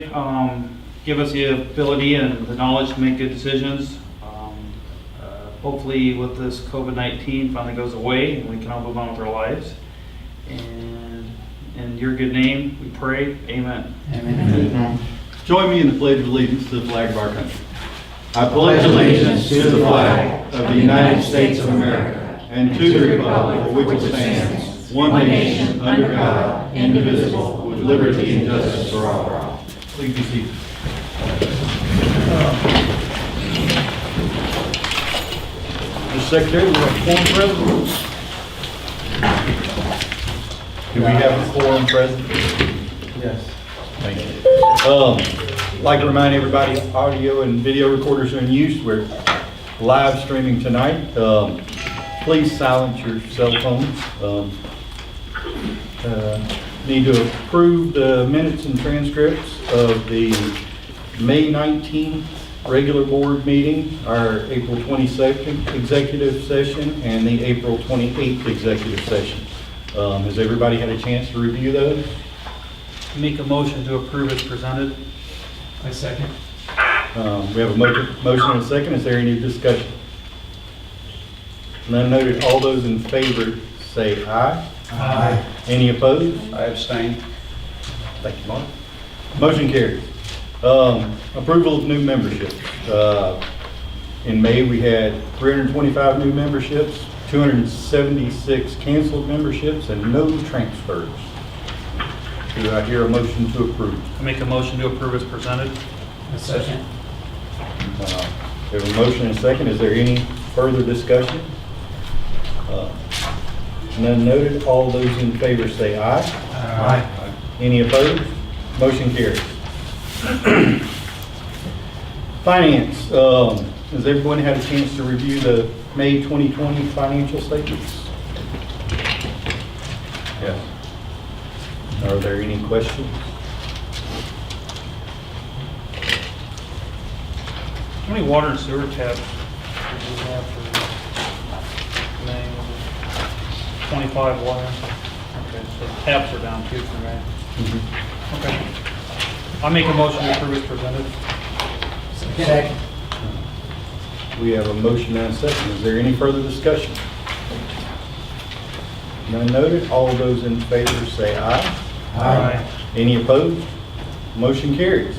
Give us the ability and the knowledge to make good decisions. Hopefully with this COVID-19 finally goes away and we can all move on with our lives. And in your good name we pray, amen. Amen. Join me in the pledge of allegiance to the flag of our country. I Pledge allegiance to the flag of the United States of America and to the republic for which it stands, one nation, under God, indivisible, with liberty and justice for all. Please be seated. Mr. Secretary, we have a quorum present. Do we have a quorum present? Yes. Thank you. I'd like to remind everybody, audio and video recorders are in use. We're live streaming tonight. Please silence your cell phones. Need to approve the minutes and transcripts of the May 19th regular board meeting, our April 22nd executive session, and the April 28th executive session. Has everybody had a chance to review those? Make a motion to approve as presented. I second. We have a motion and a second. Is there any discussion? None noted. All those in favor say aye. Aye. Any opposed? I abstain. Thank you, Mark. Motion carries. Approval of new memberships. In May, we had 325 new memberships, 276 canceled memberships, and no transfers. Do I hear a motion to approve? I make a motion to approve as presented. I second. We have a motion and a second. Is there any further discussion? None noted. All those in favor say aye. Aye. Any opposed? Motion carries. Finance. Has everyone had a chance to review the May 2020 financial statements? Yes. Are there any questions? How many water and sewer taps did we have for May? 25 water. Okay, so taps are down too for May. Okay. I make a motion to approve as presented. Second. We have a motion and a second. Is there any further discussion? None noted. All those in favor say aye. Aye. Any opposed? Motion carries.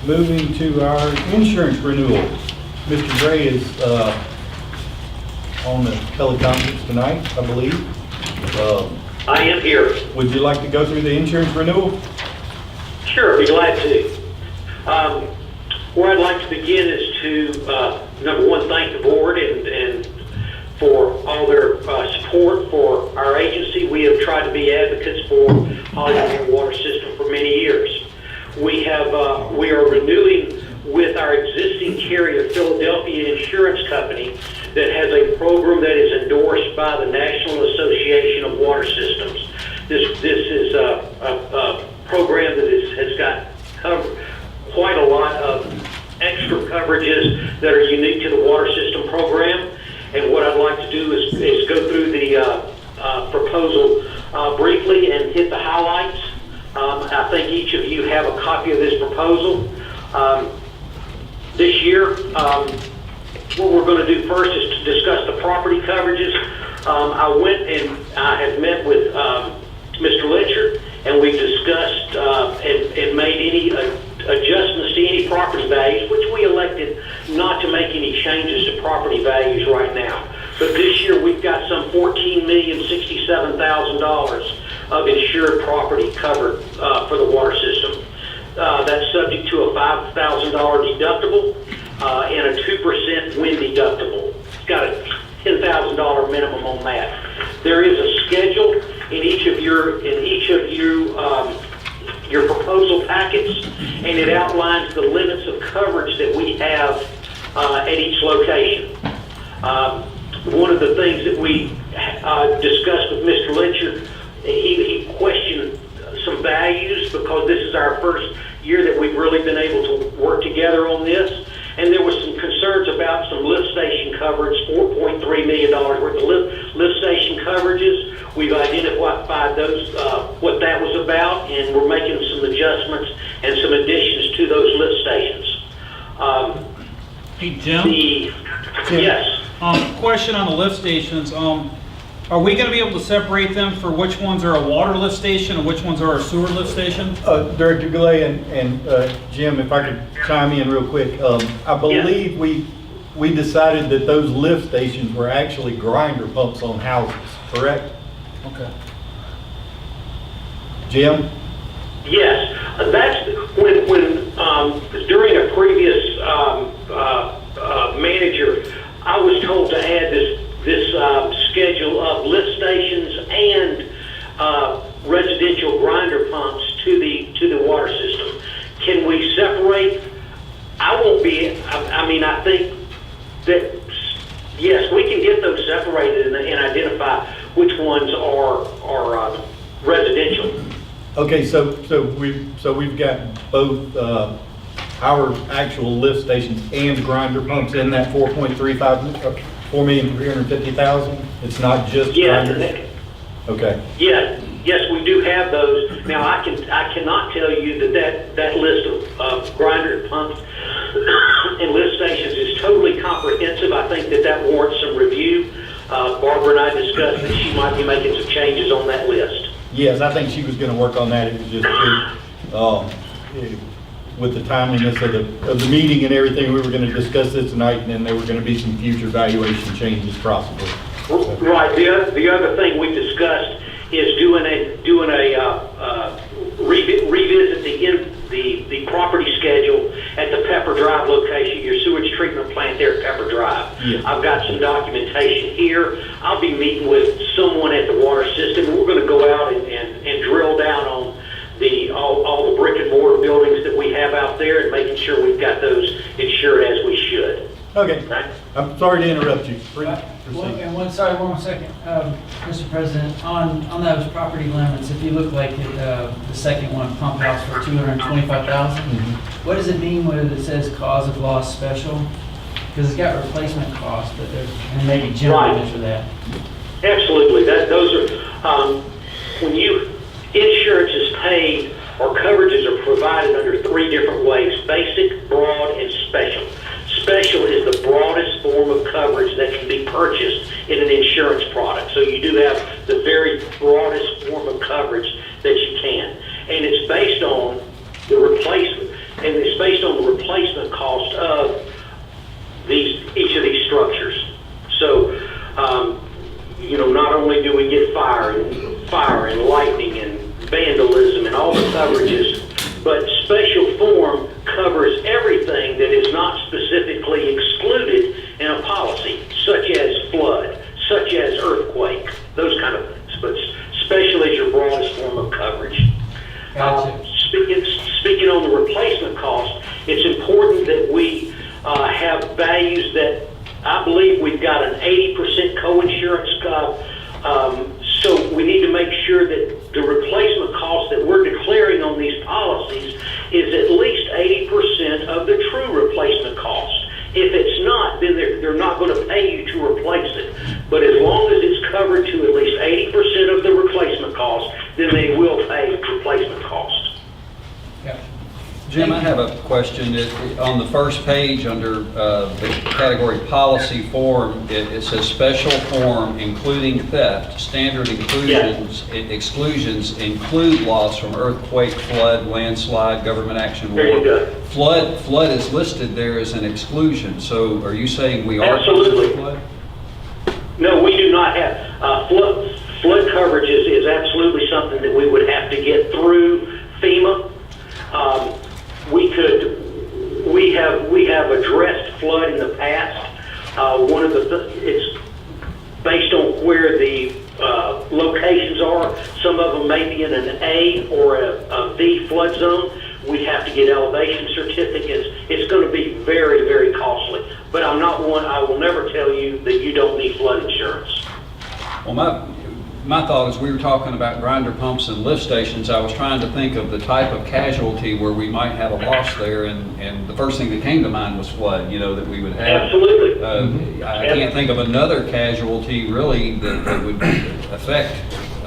Moving to our insurance renewal. Mr. Gray is on the teleconference tonight, I believe. I am here. Would you like to go through the insurance renewal? Sure, be glad to. Where I'd like to begin is to, number one, thank the board and for all their support for our agency. We have tried to be advocates for Hollywood water system for many years. We are renewing with our existing carrier, Philadelphia Insurance Company, that has a program that is endorsed by the National Association of Water Systems. This is a program that has got quite a lot of extra coverages that are unique to the water system program. And what I'd like to do is go through the proposal briefly and hit the highlights. I think each of you have a copy of this proposal. This year, what we're going to do first is to discuss the property coverages. I went and I have met with Mr. Letcher, and we've discussed and made any adjustments to any property values, which we elected not to make any changes to property values right now. But this year we've got some $14,067,000 of insured property covered for the water system. That's subject to a $5,000 deductible and a 2% wind deductible. It's got a $10,000 minimum on that. There is a schedule in each of your proposal packets, and it outlines the limits of coverage that we have at each location. One of the things that we discussed with Mr. Letcher, he questioned some values because this is our first year that we've really been able to work together on this. And there was some concerns about some lift station coverage, $4.3 million worth of lift station coverages. we've identified those, what that was about, and we're making some adjustments and some additions to those lift stations. Hey, Jim? Yes. Question on the lift stations. Are we gonna be able to separate them for which ones are a water lift station and which ones are a sewer lift station? Director Goulet and Jim, if I could chime in real quick. I believe we decided that those lift stations were actually grinder pumps on houses, correct? Okay. Jim? Yes, that's when during a previous manager, I was told to add this schedule of lift stations and residential grinder pumps to the water system. Can we separate? I won't be. I mean, I think that yes, we can get those separated and identify which ones are residential. Okay, so we've got both our actual lift stations and grinder pumps in that 4,350,000. It's not just grinders. Okay. Yes, we do have those. Now I cannot tell you that list of grinder pumps and lift stations is totally comprehensive. I think that warrants some review. Barbara and I discussed that she might be making some changes on that list. Yes, I think she was going to work on that. It was just with the timeliness of the meeting and everything, we were going to discuss this tonight, and then there were going to be some future valuation changes possibly. Right. The other thing we discussed is revisit the property schedule at the Pepper Drive location, your sewage treatment plant there at Pepper Drive. Yes. I've got some documentation here. I'll be meeting with someone at the water system, and we're going to go out and drill down on all the brick and mortar buildings that we have out there and making sure we've got those insured as we should. Okay. Right? I'm sorry to interrupt you. One second, Mr. President, on those property limits, if you look like at the second one, pump house for 225,000, what does it mean when it says cause of loss special? Because it's got replacement costs, but and maybe Jim will answer that. Absolutely. Those are when insurance is paid or coverages are provided under three different ways: basic, broad, and special. Special is the broadest form of coverage that can be purchased in an insurance product. So you do have the very broadest form of coverage that you can. And it's based on the replacement, cost of each of these structures. So, not only do we get fire and lightning and vandalism and all the coverages, but special form covers everything that is not specifically excluded in a policy, such as flood, such as earthquake, those kind of things. But special is your broadest form of coverage. Gotcha. Speaking on the replacement cost, it's important that we have values that I believe we've got an 80% co-insurance. So we need to make sure that the replacement cost that we're declaring on these policies is at least 80% of the true replacement cost. If it's not, then they're not going to pay you to replace it. But as long as it's covered to at least 80% of the replacement cost, then they will pay replacement cost. Gotcha. Jim, I have a question. On the first page under the category policy form, it says special form including theft. Standard exclusions include loss from earthquake, flood, landslide, government action, There you war. go. Flood is listed there as an exclusion. So are you saying we are Absolutely. covered for flood? No, we do not have flood coverage is absolutely something that we would have to get through FEMA. We have addressed flood in the past. It's based on where the locations are. Some of them may be in an A or a B flood zone. We have to get elevation certificates. It's going to be very, very costly. But I will never tell you that you don't need flood insurance. Well, my thought is we were talking about grinder pumps and lift stations. I was trying to think of the type of casualty where we might have a loss there, and the first thing that came to mind was flood, that we would have. Absolutely. I can't think of another casualty really that would affect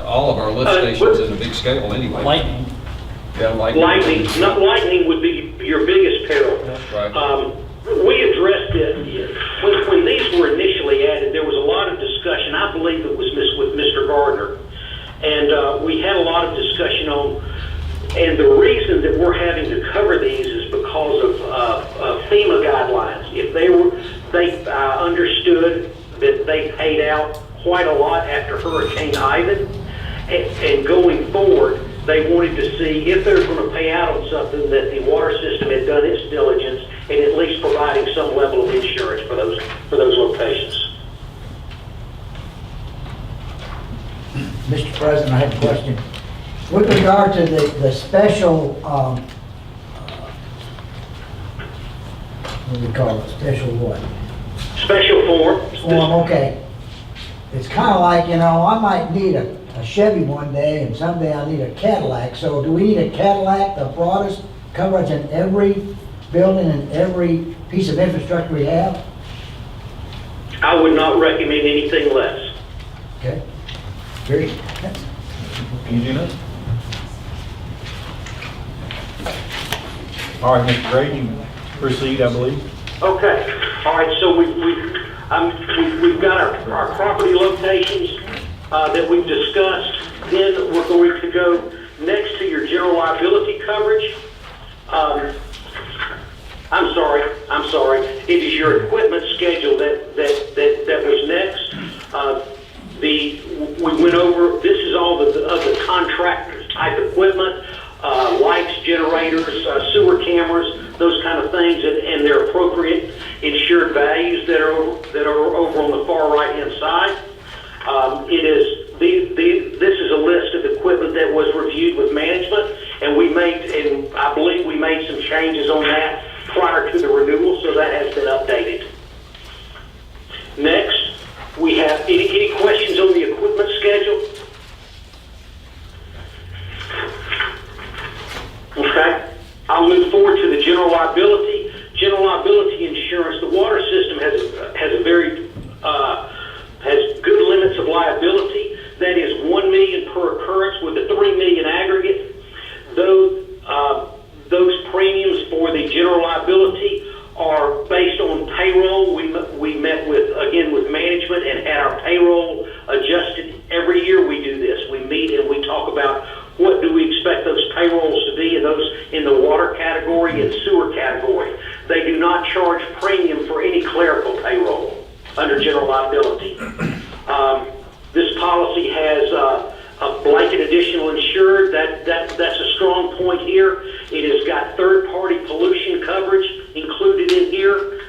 all of our lift stations in a big scale anyway. Lightning. Yeah, Lightning would be your biggest peril. Right. We addressed it, when these were initially added, there was a lot of discussion, I believe it was with Mr. Gardner, and we had a lot of discussion on, and the reason that we're having to cover these is because of FEMA guidelines. If they understood that they paid out quite a lot after Hurricane Ivan, and going forward, they wanted to see if they're going to pay out on something that the water system had done its diligence and at least providing some level of insurance for those locations. Mr. President, I have a question. With regard to the special, what do we call it, special what? Special form. Form, okay. It's kind of like, I might need a Chevy one day and someday I'll need a Cadillac. So do we need a Cadillac, the broadest coverage in every building and every piece of infrastructure we have? I would not recommend anything less. Okay. Very. Easy enough. All right, Mr. Gray, you proceed, I believe. Okay. All right. So we've got our property locations that we've discussed. Then we're going to go next to your general liability coverage. I'm sorry. It is your equipment schedule that was next. We went over. This is all of the contractors type equipment, lights, generators, sewer cameras, those kind of things, and their appropriate insured values that are over on the far right hand side. This is a list of equipment that was reviewed with management, and I believe we made some changes on that prior to the renewal, so that has been updated. Next, we have any questions on the equipment schedule? Okay, I'll move forward to the general liability. General liability insurance. The water system has good limits of liability. That is $1 million per occurrence with a $3 million aggregate. Those premiums for the general liability are based on payroll. We met with management and had our payroll adjusted. Every year we do this. We meet and we talk about what do we expect those payrolls to be, and those in the water category and sewer category. They do not charge premium for any clerical payroll under general liability. This policy has a blanket additional insured. That's a strong point here. It has got third-party pollution coverage included in here.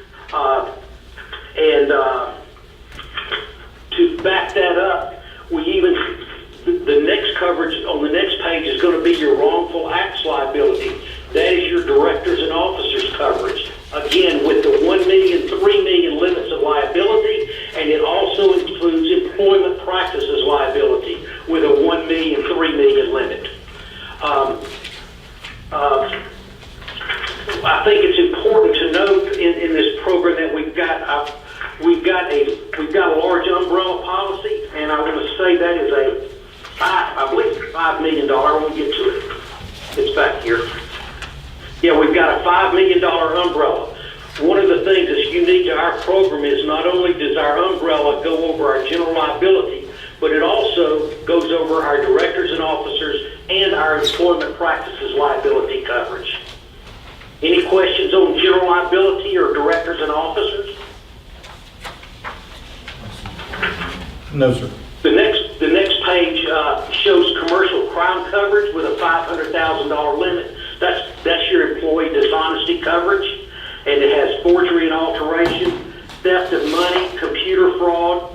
To back that up, the next coverage on the next page is going to be your wrongful acts liability. That is your directors and officers coverage. Again, with the $1 million, $3 million limits of liability, and it also includes employment practices liability with a $1 million, $3 million limit. I think it's important to note in this program that we've got a large umbrella policy, and I want to say that is I believe it's $5 million. I won't get to it. It's back here. Yeah, we've got a $5 million umbrella. One of the things that's unique to our program is not only does our umbrella go over our general liability, but it also goes over our directors and officers and our employment practices liability coverage. Any questions on general liability or directors and officers? No, sir. The next page shows commercial crime coverage with a $500,000 limit. That's your employee dishonesty coverage, and it has forgery and alteration, theft of money, computer fraud.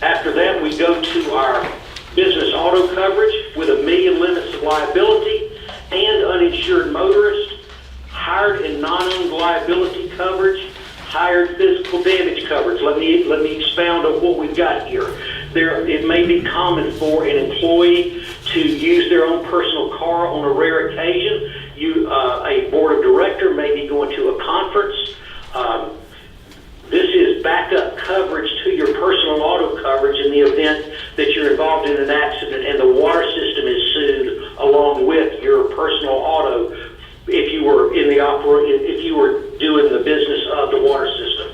After that, we go to our business auto coverage with $1 million limits of liability and uninsured motorist, hired and non-owned liability coverage, hired physical damage coverage. Let me expound on what we've got here. It may be common for an employee to use their own personal car on a rare occasion. A board of director may be going to a conference. This is backup coverage to your personal auto coverage in the event you are doing the business of the water system.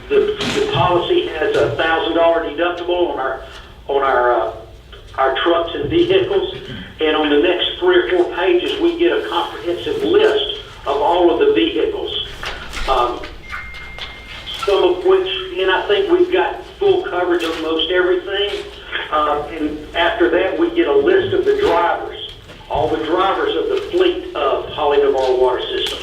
The policy has a $1,000 deductible on our trucks and vehicles, and on the next 3 or 4 pages, we get a comprehensive list of all of the vehicles. Some of which, and I think we've got full coverage on most everything. And after that, we get a list of the drivers, all the drivers of the fleet of Holly Navarre water system.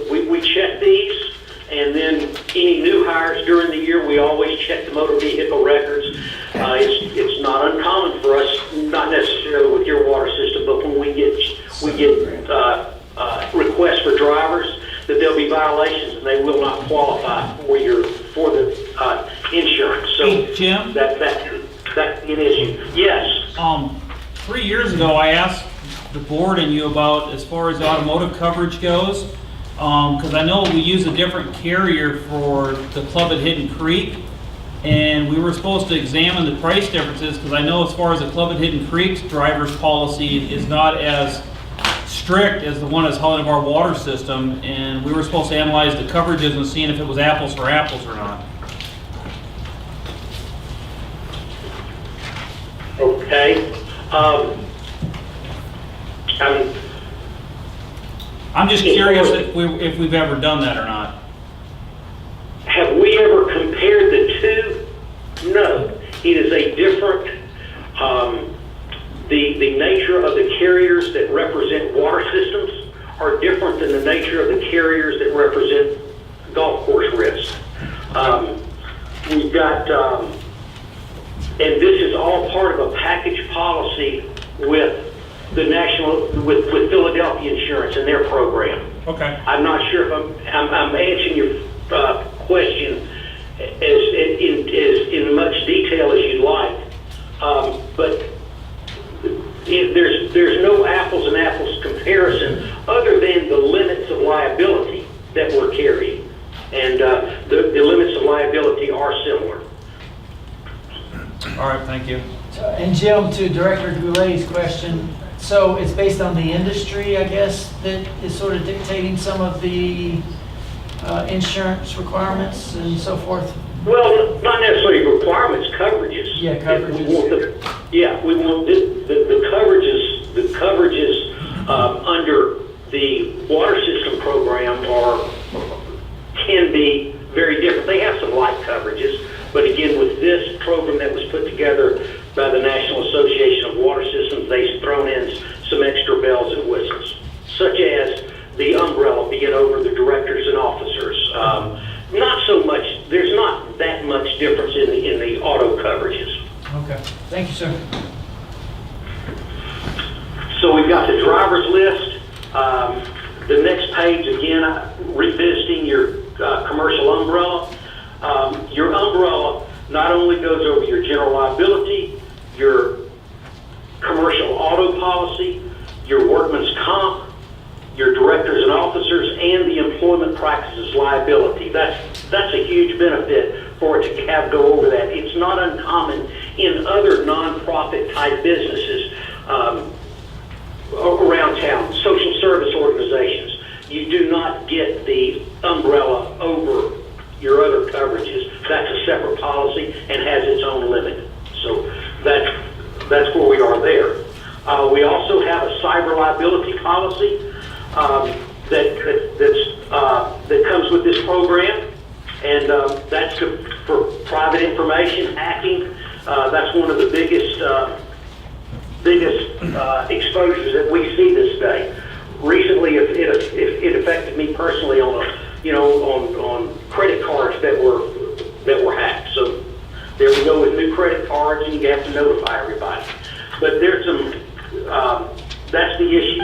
We check these, and then any new hires during the year, we always check the motor vehicle records. It's not uncommon for us, not necessarily with your water system, but when we get requests for drivers, that there'll be violations and they will not qualify for the insurance. So Hey, Jim? that's an issue. Yes. 3 years ago, I asked the board and you about as far as automotive coverage goes, because I know we use a different carrier for the club at Hidden Creek, and we were supposed to examine the price differences, because I know as far as the club at Hidden Creek's driver's policy is not as strict as the one as Holly Navarre water system, and we were supposed to analyze the coverages and seeing if it was apples for apples or not. Okay. I'm just curious if we've ever done that or not. Have we ever compared the two? No. It is a different, the nature of the carriers that represent water systems are different than the nature of the carriers that represent golf course risk. We've got, and this is all part of a package policy with the with Philadelphia Insurance and their program. Okay. I'm not sure if I'm answering your question as in much detail as you'd like, but there's no apples and apples comparison other than the limits of liability that we're carrying, and the limits of liability are similar. All right, thank you. And Jim, to Director Goulet's question, so it's based on the industry, I guess, that is sort of dictating some of the insurance requirements and so forth? Well, not necessarily requirements, coverages. Yeah, coverages. We want the coverages under the water system program can be very different. They have some light coverages, but again, with this program that was put together by the National Association of Water Systems, they've thrown in some extra bells and whistles, such as the umbrella being over the directors and officers. Not so much, there's not that much difference in the auto coverages. Okay, thank you, sir. So we've got the driver's list. The next page, again, revisiting your commercial umbrella. Your umbrella not only goes over your general liability, your commercial auto policy, your workman's comp, your directors and officers, and the employment practices liability. That's a huge benefit for it to have go over that. It's not uncommon in other nonprofit type businesses around town, social service organizations. You do not get the umbrella over your other coverages. That's a separate policy and has its own limit. So that's where we are there. We also have a cyber liability policy that comes with this program, and that's for private information hacking. That's one of the biggest exposures that we see this day. Recently, it affected me personally on credit cards that were hacked. So there we go with new credit cards, and you have to notify everybody. But there's some that's the issue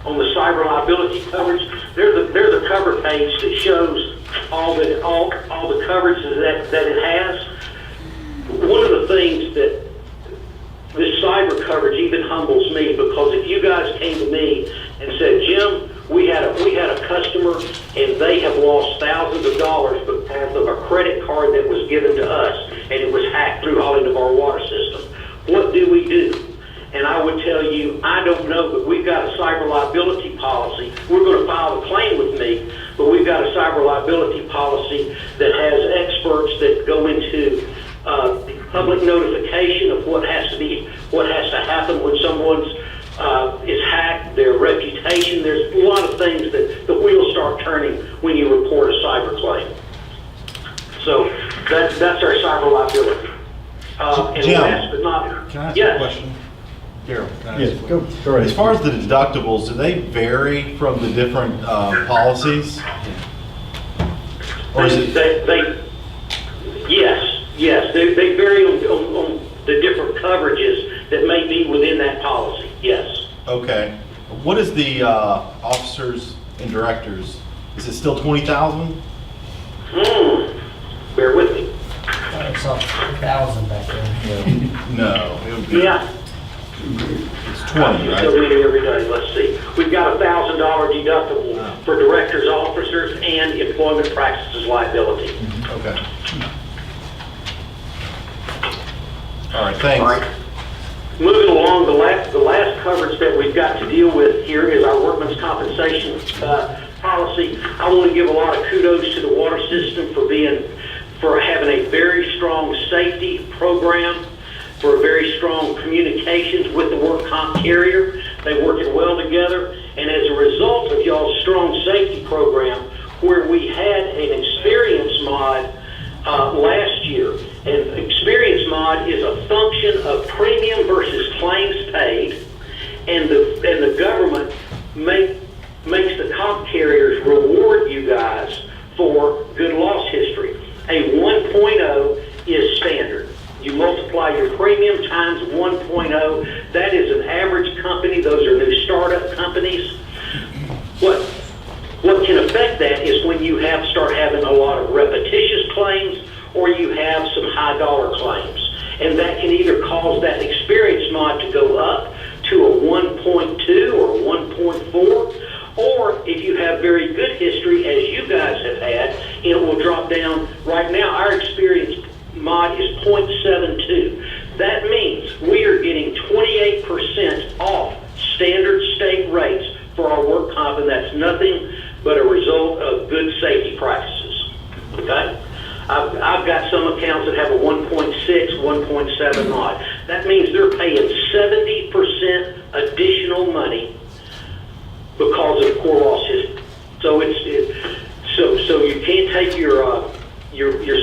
on the cyber liability coverage. There's a cover page that shows all the coverages that it has. One of the things that this cyber coverage even humbles me, because if you guys came to me and said, Jim, we had a customer and they have lost thousands of dollars because of a credit card that was given to us and it was hacked through Holly Navarre water system, what do we do? And I I would tell you, I don't know, but we've got a cyber liability policy. We're going to file a claim with me, but we've got a cyber liability policy that has experts that go into public notification of what has to happen when someone's is hacked, their reputation. There's a lot of things that the wheels start turning when you report a cyber claim. So that's our cyber liability. And Jim, last but not, Can I ask yes. a question? Daryl, can I ask Yes, a go, question? go right As far as the deductibles, do they vary from the different policies? Or is it, Yes, they vary on the different coverages that may be within that policy, yes. okay. What is the officers and directors? Is it still 20,000? Bear with me. I saw 1,000 back there. No, it would be, Yeah. it's 20, I still right? read it every day, let's see. We've got a $1,000 deductible for directors, officers, and employment practices liability. Okay. All right, All thanks. right. Moving along, the last coverage that we've got to deal with here is our workman's compensation policy. I want to give a lot of kudos to the water system for having a very strong safety program, for very strong communications with the work comp carrier. They working well together, and as a result of y'all's strong safety program, where we had an experience mod last year. And experience mod is a function of premium versus claims paid, and the government makes the comp carriers reward you guys for good loss history. A 1.0 is standard. You multiply your premium times 1.0. That is an average company. Those are new startup companies. What can affect that is when you start having a lot of repetitious claims, or you have some high dollar claims. And that can either cause that experience mod to go up to a 1.2 or 1.4, or if you have very good history, as you guys have had, it will drop down. Right now, our experience mod is 0.72. That means we are getting 28% off standard state rates for our work comp, and that's nothing but a result of good safety practices. Okay? I've got some accounts that have a 1.6, 1.7 mod. That means they're paying 70% additional money because of core loss history. So you can't take your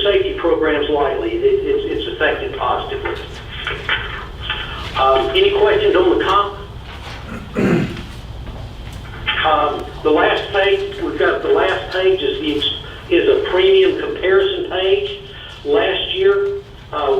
safety programs lightly. It's affected positively. Any questions on the comp? The last page, we've got the last page is a premium comparison page. Last year,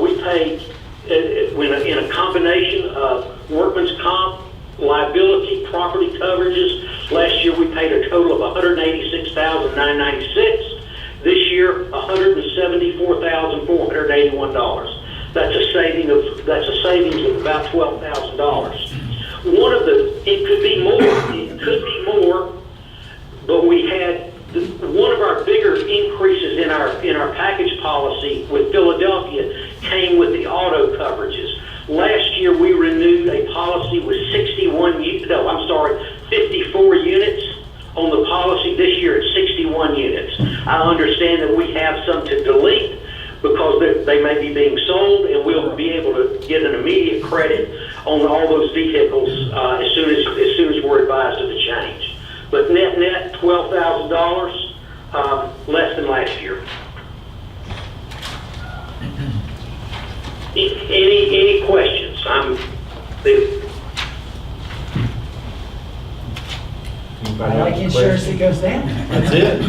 we paid in a combination of workman's comp, liability, property coverages. Last year, we paid a total of $186,996. This year, $174,481. That's a savings of about $12,000. It could be more, but we had one of our bigger increases in our package policy with Philadelphia came with the auto coverages. Last year we renewed a policy with 54 units on the policy. This year it's 61 units. I understand that we have some to delete because they may be being sold, and we'll be able to get an immediate credit on all those vehicles as soon as we're advised of the change. But net $12,000 less than last year. Any questions? I like insurance that goes down. That's it.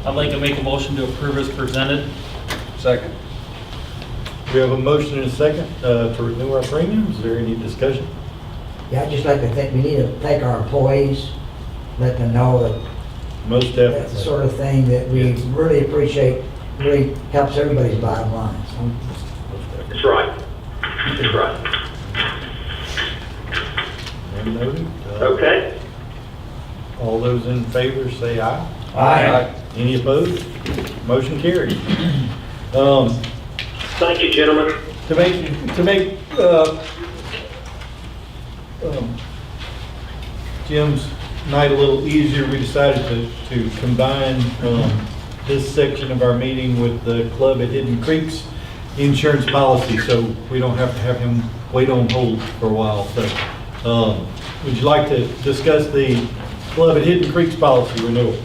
I'd like to make a motion to approve as presented. Second. We have a motion and a second to renew our premiums. Is there any discussion? Yeah, I'd just like to think we need to thank our employees, let them know that Most that's the definitely. sort of thing that we really appreciate, really helps everybody's bottom line. So, That's right. That's right. And noted. Okay. All those in favor say aye. Aye. Any opposed? Motion carries. Thank you, gentlemen. To make Jim's night a little easier, we decided to combine this section of our meeting with the club at Hidden Creek's insurance policy, so we don't have to have him wait on hold for a while. So, would you like to discuss the club at Hidden Creek's policy renewal?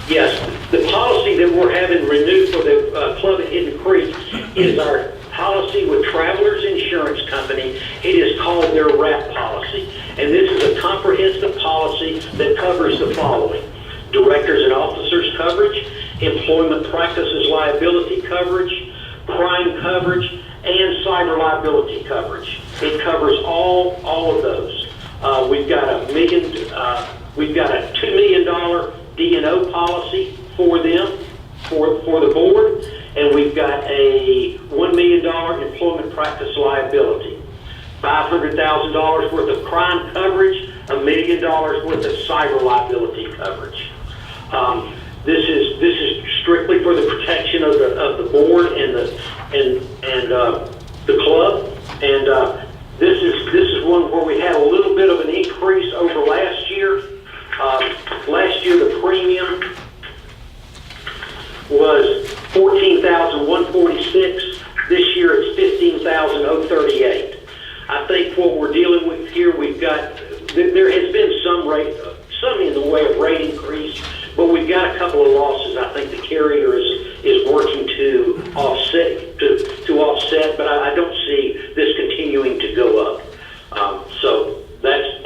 Yes, the policy that we're having renewed for the club at Hidden Creek is our policy with Travelers Insurance Company. It is called their RAP policy, and this is a comprehensive policy that covers the following: directors and officers coverage, employment practices liability coverage, crime coverage, and cyber liability coverage. It covers all of those. We've got a $2 million D&O policy for them, for the board, and we've got a $1 million employment practice liability, $500,000 worth of crime coverage, $1 million worth of cyber liability coverage. This is strictly for the protection of the board and the club, and this is one where we had a little bit of an increase over last year. Last year the premium was $14,146. This year it's $15,038. I think what we're dealing with here, there has been some in the way of rate increase, but we've got a couple of losses I think the carrier is working to offset, but I don't see this continuing to go up. So that's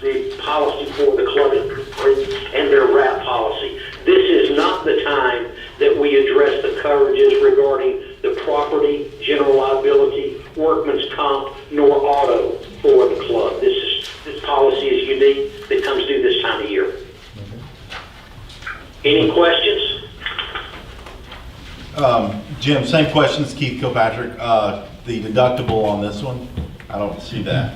the policy for the club and their RAP policy. This is not the time that we address the coverages regarding the property, general liability, workman's comp, nor auto for the club. This policy is unique that comes due this time of year. Any questions? Jim, same questions, Keith Kilpatrick. The deductible on this one, I don't see that.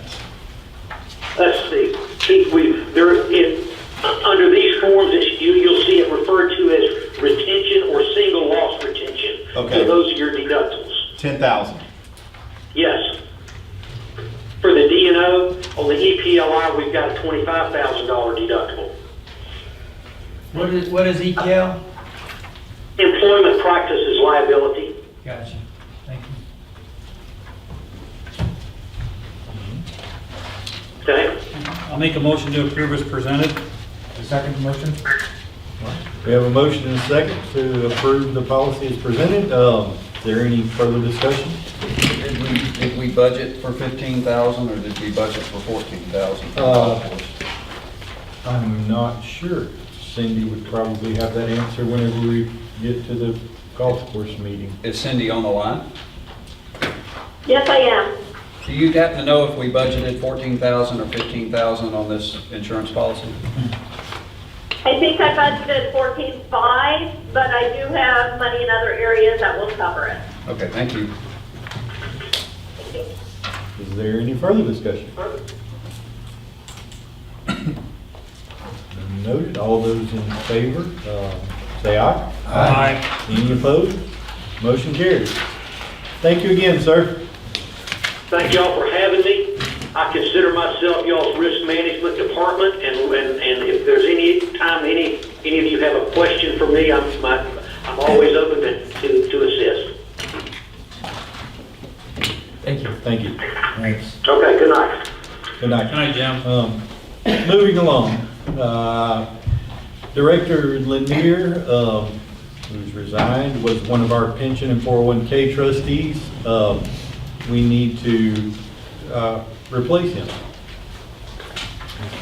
Let's see. Keith, under these forms, you'll see it referred to as retention or single loss retention. Okay. So those are your deductibles. 10,000. Yes. For the D&O, on the EPLI, we've got a $25,000 deductible. What is EPL? Employment practices liability. Gotcha. Thank you. Okay? I'll make a motion to approve as presented. The second motion? We have a motion and a second to approve the policy as presented. Is there any further discussion? Did we budget for 15,000 or did we budget for 14,000? I'm not sure. Cindy would probably have that answer whenever we get to the golf course meeting. Is Cindy on the line? Yes, I am. Do you happen to know if we budgeted 14,000 or 15,000 on this insurance policy? I think I budgeted 14.5, but I do have money in other areas that will cover it. Okay, thank you. Is there any further discussion? Noted. All those in favor, say aye. Aye. Any opposed? Motion carries. Thank you again, sir. Thank y'all for having me. I consider myself y'all's risk management department, and if there's any time any of you have a question for me, I'm always open to assist. Thank you. Thank you. Thanks. Okay, good night. Good night. Good night, Jim. Moving along, Director Lanier, who's resigned, was one of our pension and 401k trustees. We need to replace him.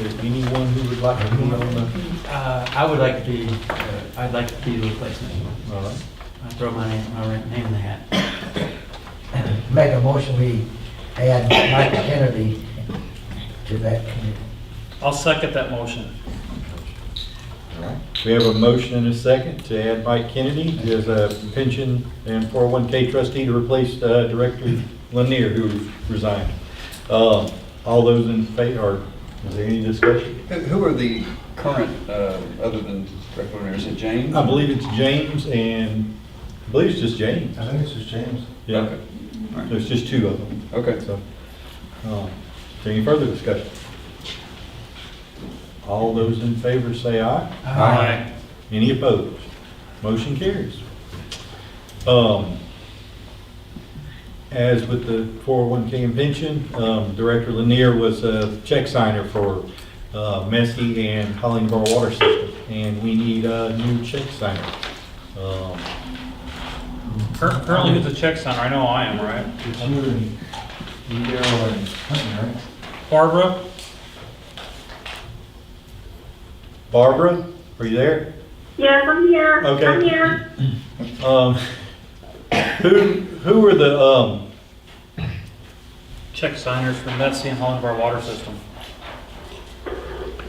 Is there anyone who would like to be on the? I would like to be, I'd like to be the replacement. All right. I throw my name in the hat. Make a motion, we add Mike Kennedy to that committee. I'll second that motion. All right. We have a motion and a second to add Mike Kennedy as a pension and 401k trustee to replace Director Lanier, who resigned. All those in favor, or is there any discussion? Who are the current, other than Director Lanier, is it James? I believe it's James and, I believe it's just James. I think it's just James. Yeah, Okay. All right. there's just two of them. Okay. So, there any further discussion? All those in favor say aye. Aye. Any opposed? Motion carries. As with the 401K and pension, Director Lanier was a check signer for Messi and Hollingborough Water System, and we need a new check signer. Currently, who's the check signer? I know I am, right? It's you and Daryl and Clinton, right? Barbara? Barbara, are you there? Yes, I'm here. Okay. I'm here. Who are the, Check signers for Metsy and Hollenbar Water System.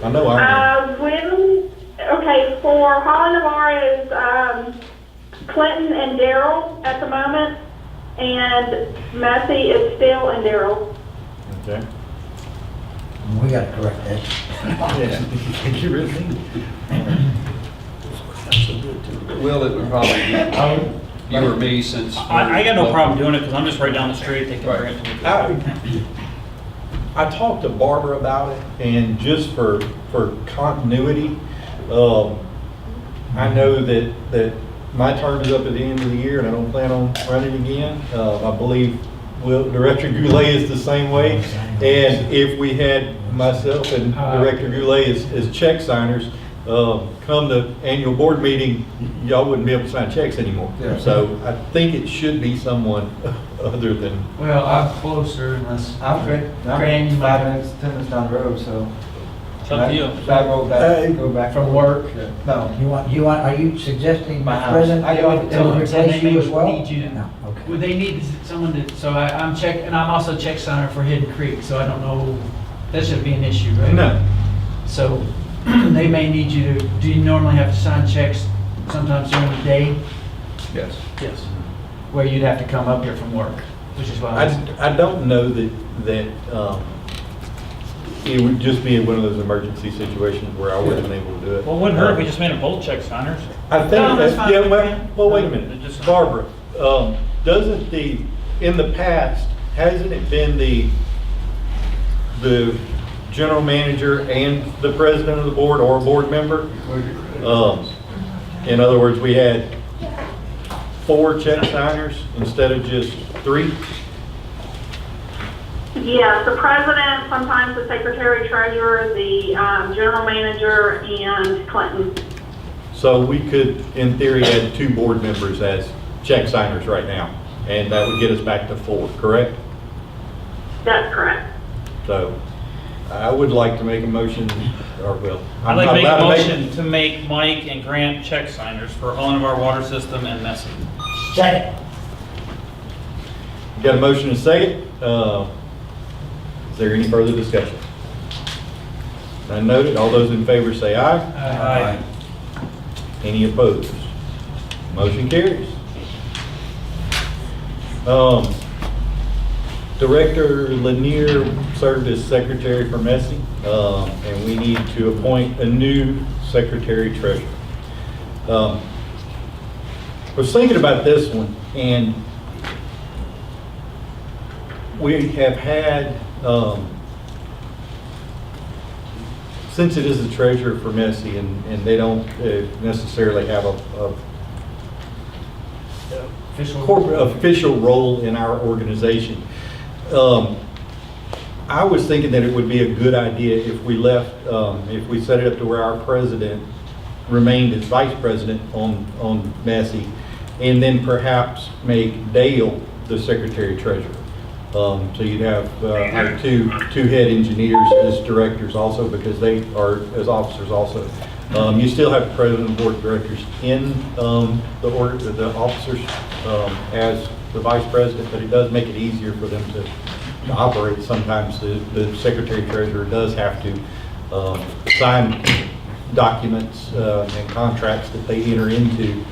I know I Okay, for Holland is Clinton and Daryl at the moment, and Massey is Phil and Daryl. Okay. We gotta correct that. You really need Will, it would probably be you or me since. I got no problem doing it because I'm just right down the street. They can Right. bring it to me. I talked to Barbara about it, and just for continuity, I know that my term is up at the end of the year, and I don't plan on running again. I believe Director Goulet is the same way, and if we had myself and Director Goulet as check signers, come the annual board meeting, y'all wouldn't be able to sign checks anymore. Yeah. So I think it should be someone other than, Well, I'm closer unless. I'm great. Fran, you I'm might- 5 minutes, 10 minutes down the road, so. It's up to you. Should I roll back, go back? From work? No. Are you suggesting, My Mr. house. President, I that go we up to that we them. replace you as well? Need you. No, okay. Well, they need someone to, so I'm check, and I'm also check signer for Hidden Creek, so I don't know, that shouldn't be an issue, right? no. So they may need you to, do you normally have to sign checks sometimes during the day? Yes. Yes. Where you'd have to come up here from work, which is why I was. I don't know that it would just be one of those emergency situations where I wasn't able to do it. Well, it wouldn't hurt if we just made them both check signers. I think, No, that's fine. yeah, well, wait a minute, Just- Barbara, doesn't in the past, hasn't it been the general manager and the president of the board or a board member? In other words, we had 4 check signers instead of just 3? Yes, the president, sometimes the secretary treasurer, the general manager, and Clinton. So we could, in theory, add 2 board members as check signers right now, and that would get us back to 4, correct? That's correct. So I would like to make a motion, or well. I'd like to make a I'm about motion to make Mike and Grant check signers for Hollenbar Water System and Messy. Second. Got a motion and a second. Is there any further discussion? None noted. All those in favor say aye. Aye. Any opposed? Motion carries. Director Lanier served as secretary for Messy, and we need to appoint a new secretary treasurer. I was thinking about this one, and we have had, since it is the treasurer for Messy, and they don't necessarily have a corporate official role in our organization. I was thinking that it would be a good idea if we left, if we set it up to where our president remained as vice president on Massey, and then perhaps make Dale the secretary treasurer. So you'd have our two head engineers as directors also, because they are as officers also. You still have the president of the board of directors in the officers as the vice president, but it does make it easier for them to operate. Sometimes the secretary treasurer does have to sign documents and contracts that they enter into,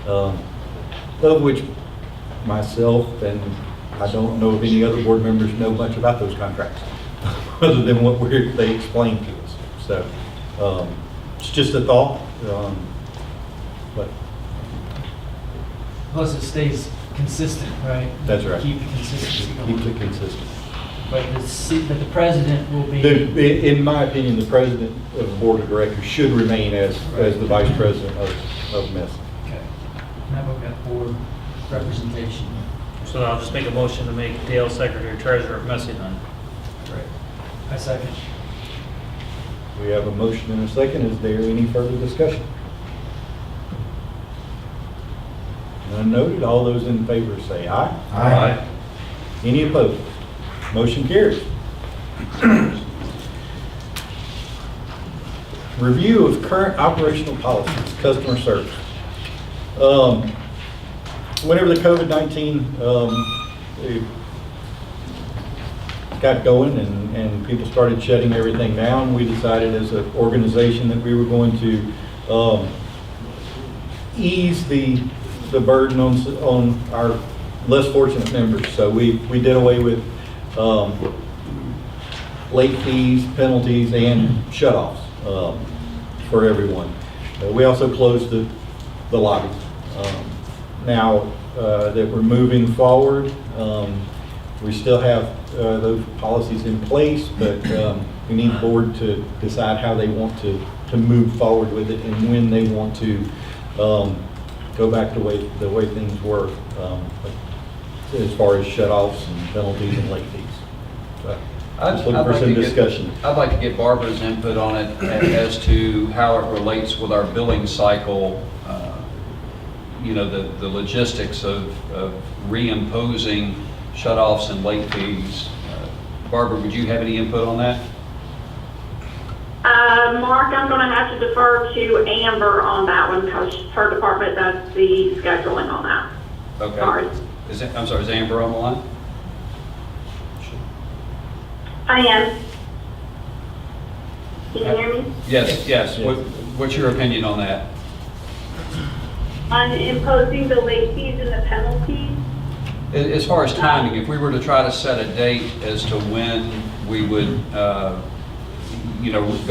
of which myself and I don't know if any other board members know much about those contracts, other than what they explained to us. So it's just a thought, but Plus it stays consistent, right? That's right. Keep the consistency going. keeps it consistent. but but the president will be. In my opinion, the president of the board of directors should remain as the vice president of MESA. Okay. Now we've got board representation. So I'll just make a motion to make Dale secretary treasurer of Messy then. Right. I second. We have a motion and a second. Is there any further discussion? None noted. All those in favor say aye. Aye. Any opposed? Motion carries. Review of current operational policies, customer service. Whenever the COVID-19 got going and people started shutting everything down, we decided as an organization that we were going to ease the burden on our less fortunate members. So we did away with late fees, penalties, and shutoffs for everyone. We also closed the lobbies. Now that we're moving forward, we still have those policies in place, but we need the board to decide how they want to move forward with it and when they want to go back to the way things were as far as shutoffs and penalties and late fees. So, just looking for some discussion. I'd like to get Barbara's input on it as to how it relates with our billing cycle, the logistics of reimposing shutoffs and late fees. Barbara, would you have any input on that? Mark, I'm going to have to defer to Amber on that one because her department does the scheduling on that. Okay. Sorry. Is Amber on the line? I am. Can you hear me? Yes. What's your opinion on that? On imposing the late fees and the penalties? As far as timing, if we were to try to set a date as to when we would, go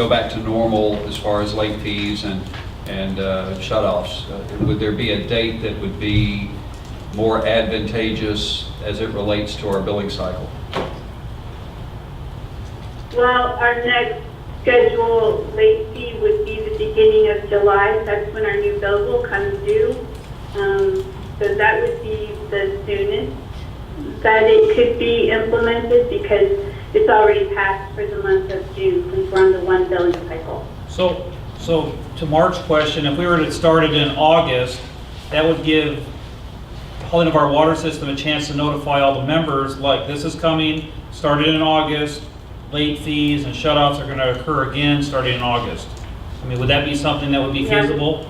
back to normal as far as late fees and shutoffs, would there be a date that would be more advantageous as it relates to our billing cycle? Well, our next scheduled late fee would be the beginning of July. That's when our new bills will come due. So that would be the soonest that it could be implemented because it's already passed for the month of June since we're on the one billing cycle. So to Mark's question, if we were to start it in August, that would give Holland of our water system a chance to notify all the members, like this is coming, started in August, late fees and shutoffs are going to occur again starting in August. I mean, would that be something that would be feasible?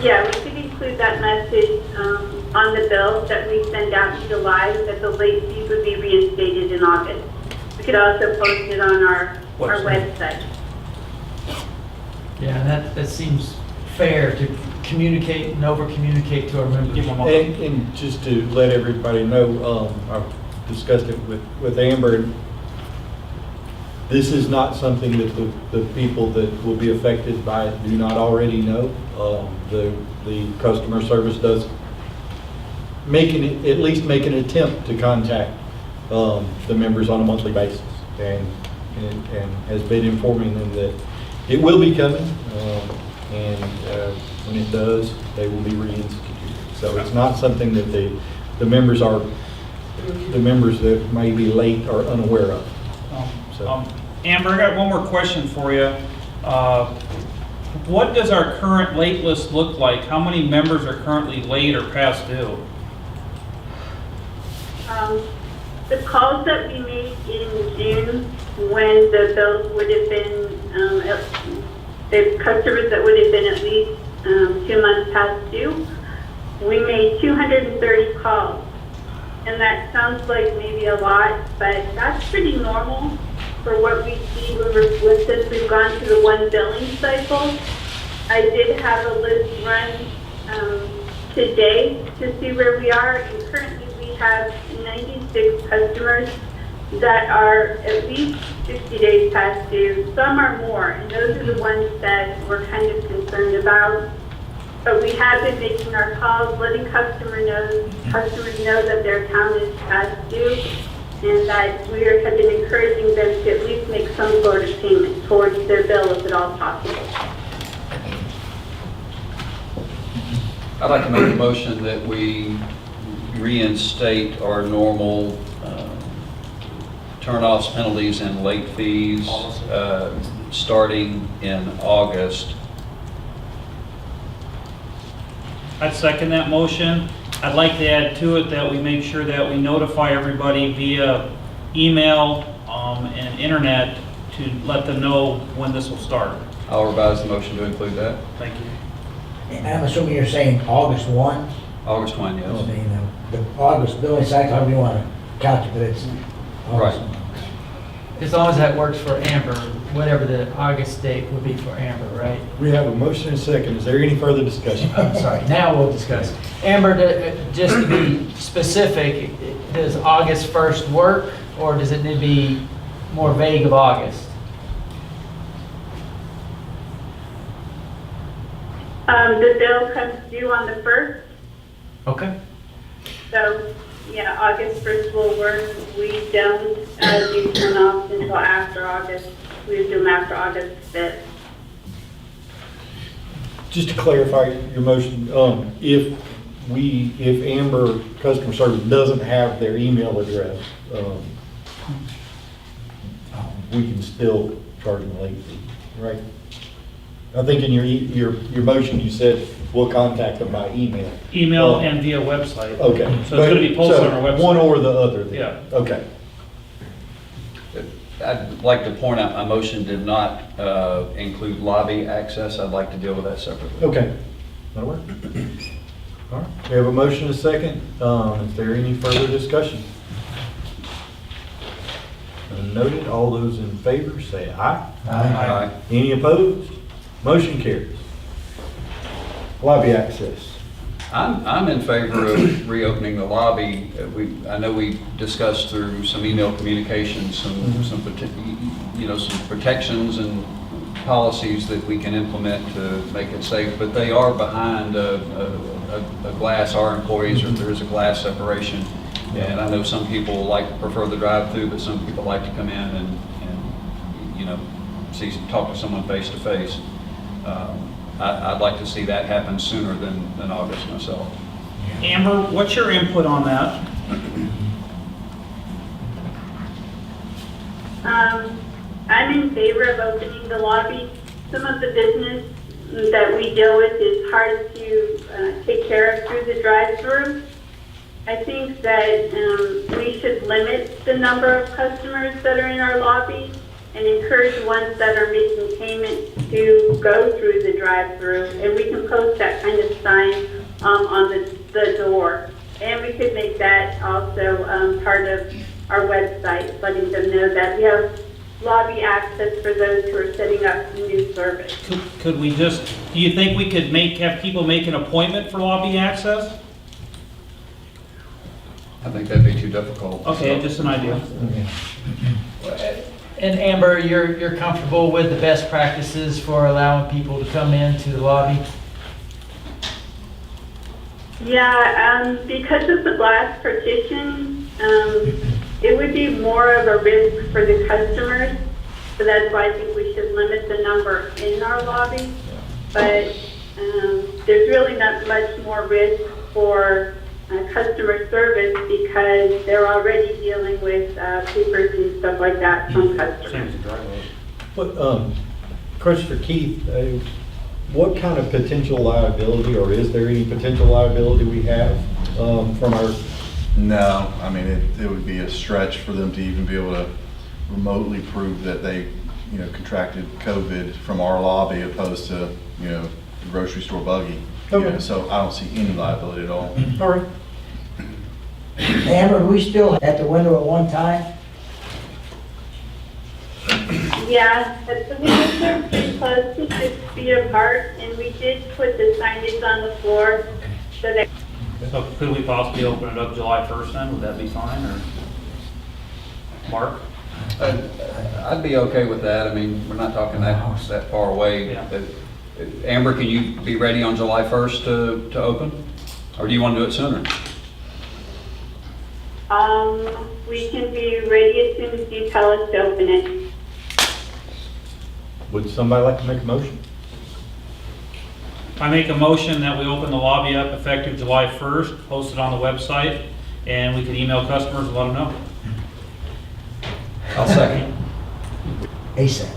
Yeah, we could include that message on the bills that we send out in July that the late fees would be reinstated in August. We could also post it on our website. Yeah, that seems fair to communicate and over-communicate to our members. And just to let everybody know, I've discussed it with Amber. This is not something that the people that will be affected by it do not already know. The customer service does at least make an attempt to contact the members on a monthly basis and has been informing them that it will be coming, and when it does, they will be reinstituted. So it's not something that the members that may be late are unaware of. Amber, I got one more question for you. What does our current late list look like? How many members are currently late or past due? The calls that we made in June when the bills would have been, the customers that would have been at least 2 months past due, we made 230 calls. And that sounds like maybe a lot, but that's pretty normal for what we see since we've gone to the one billing cycle. I did have a list run today to see where we are, and currently we have 96 customers that are at least 60 days past due. Some are more, and those are the ones that we're kind of concerned about. But we have been making our calls, letting customers know that their account is past due. and that we have been encouraging them to at least make some sort of payment towards their bill if at all possible. I'd like to make a motion that we reinstate our normal turn-offs, penalties, and late fees starting in August. I'd second that motion. I'd like to add to it that we make sure that we notify everybody via email and internet to let them know when this will start. I'll revise the motion to include that. Thank you. And I'm assuming you're saying August 1? August 1, I yes. mean, the August billing cycle, however you want to count it, but it's August Right. 1. As long as that works for Amber, whatever the August date would be for Amber, right? We have a motion and a second. Is there any further discussion? I'm sorry, now we'll discuss. Amber, just to be specific, does August 1st work, or does it need to be more vague of August? The bill comes due on the 1st, Okay. so, yeah, August 1st will work. We don't do turn-offs until after August. We do them after August 5th. Just to clarify your motion, if Amber Customer Service doesn't have their email address, we can still charge them a late fee, right? I think in your motion, you said we'll contact them by email. Email and via website. Okay. So it's going to be posted on our website. One or the other then? Yeah. Okay. I'd like to point out my motion did not include lobby access. I'd like to deal with that separately. Okay. That'll work. All right. We have a motion and a second. Is there any further discussion? Noted. All those in favor say aye. Aye. Any opposed? Motion carries. Lobby access. I'm in favor of reopening the lobby. I know we discussed through some email communications, some protections and policies that we can implement to make it safe, but they are behind a glass, our employees, or there is a glass separation. And I know some people prefer the drive-through, but some people like to come in and talk to someone face to face. I'd like to see that happen sooner than August myself. Amber, what's your input on that? I'm in favor of opening the lobby. Some of the business that we deal with is hard to take care of through the drive-through. I think that we should limit the number of customers that are in our lobby and encourage ones that are making payments to go through the drive-through. And we can post that kind of sign on the door. And we could make that also part of our website, letting them know that we have lobby access for those who are setting up new service. Could we do you think we could have people make an appointment for lobby access? I think that'd be too difficult. Okay, just an idea. And Amber, you're comfortable with the best practices for allowing people to come into the lobby? Yeah, because of the glass partition, it would be more of a risk for the customers. So that's why I think we should limit the number in our lobby. But there's really not much more risk for customer service because they're already dealing with papers and stuff like that from Same customers. as the driveway. But, Christopher Keith, what kind of potential liability, or is there any potential liability we have from our? No, I mean, it would be a stretch for them to even be able to remotely prove that they, contracted COVID from our lobby opposed to, the grocery store buggy. Okay. So I don't see any liability at all. All right. Amber, are we still at the window at one time? Yeah, but the windows are pretty close to 6 feet apart, and we did put the signage on the floor so that So could we possibly open it up July 1st then? Would that be fine, or? Mark? I'd be okay with that. I mean, we're not talking that far away. Yeah. Amber, can you be ready on July 1st to open? Or do you want to do it sooner? we can be be ready as soon as you tell us to open it. Would somebody like to make a motion? I make a motion that we open the lobby up effective July 1st, post it on the website, and we can email customers and let them know. I'll second. ASAP.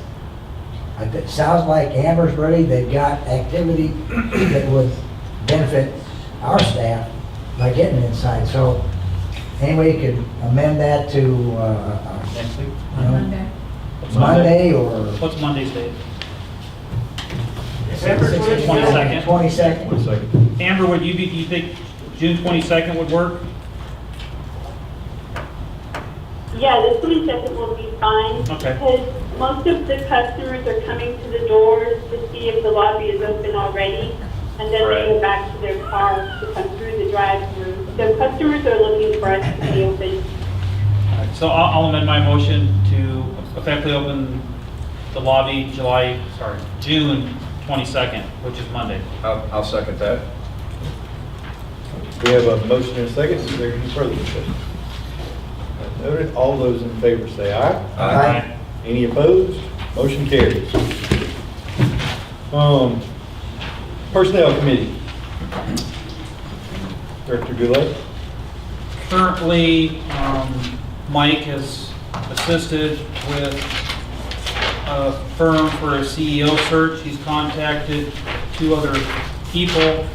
It sounds like Amber's ready, they've got activity that would benefit our staff by getting inside, so anyway, you could amend that to, Next week. Monday or What's Monday's date? December 22nd. 22nd. 1 second. Amber, would you think June 22nd would work? Yeah, the 22nd will be fine. Okay. Because most of the customers are coming to the doors to see if the lobby is open already. And then Right. they go back to their cars to come through the drive-through. So customers are looking for us to be open. So I'll amend my motion to effectively open the lobby June 22nd, which is Monday. I'll second that. We have a motion and a second. Is there any further discussion? Noted. All those in favor say aye. Aye. Any opposed? Motion carries. Personnel Committee. Director Goulet. Currently, Mike has assisted with a firm for a CEO search. He's contacted 2 other people,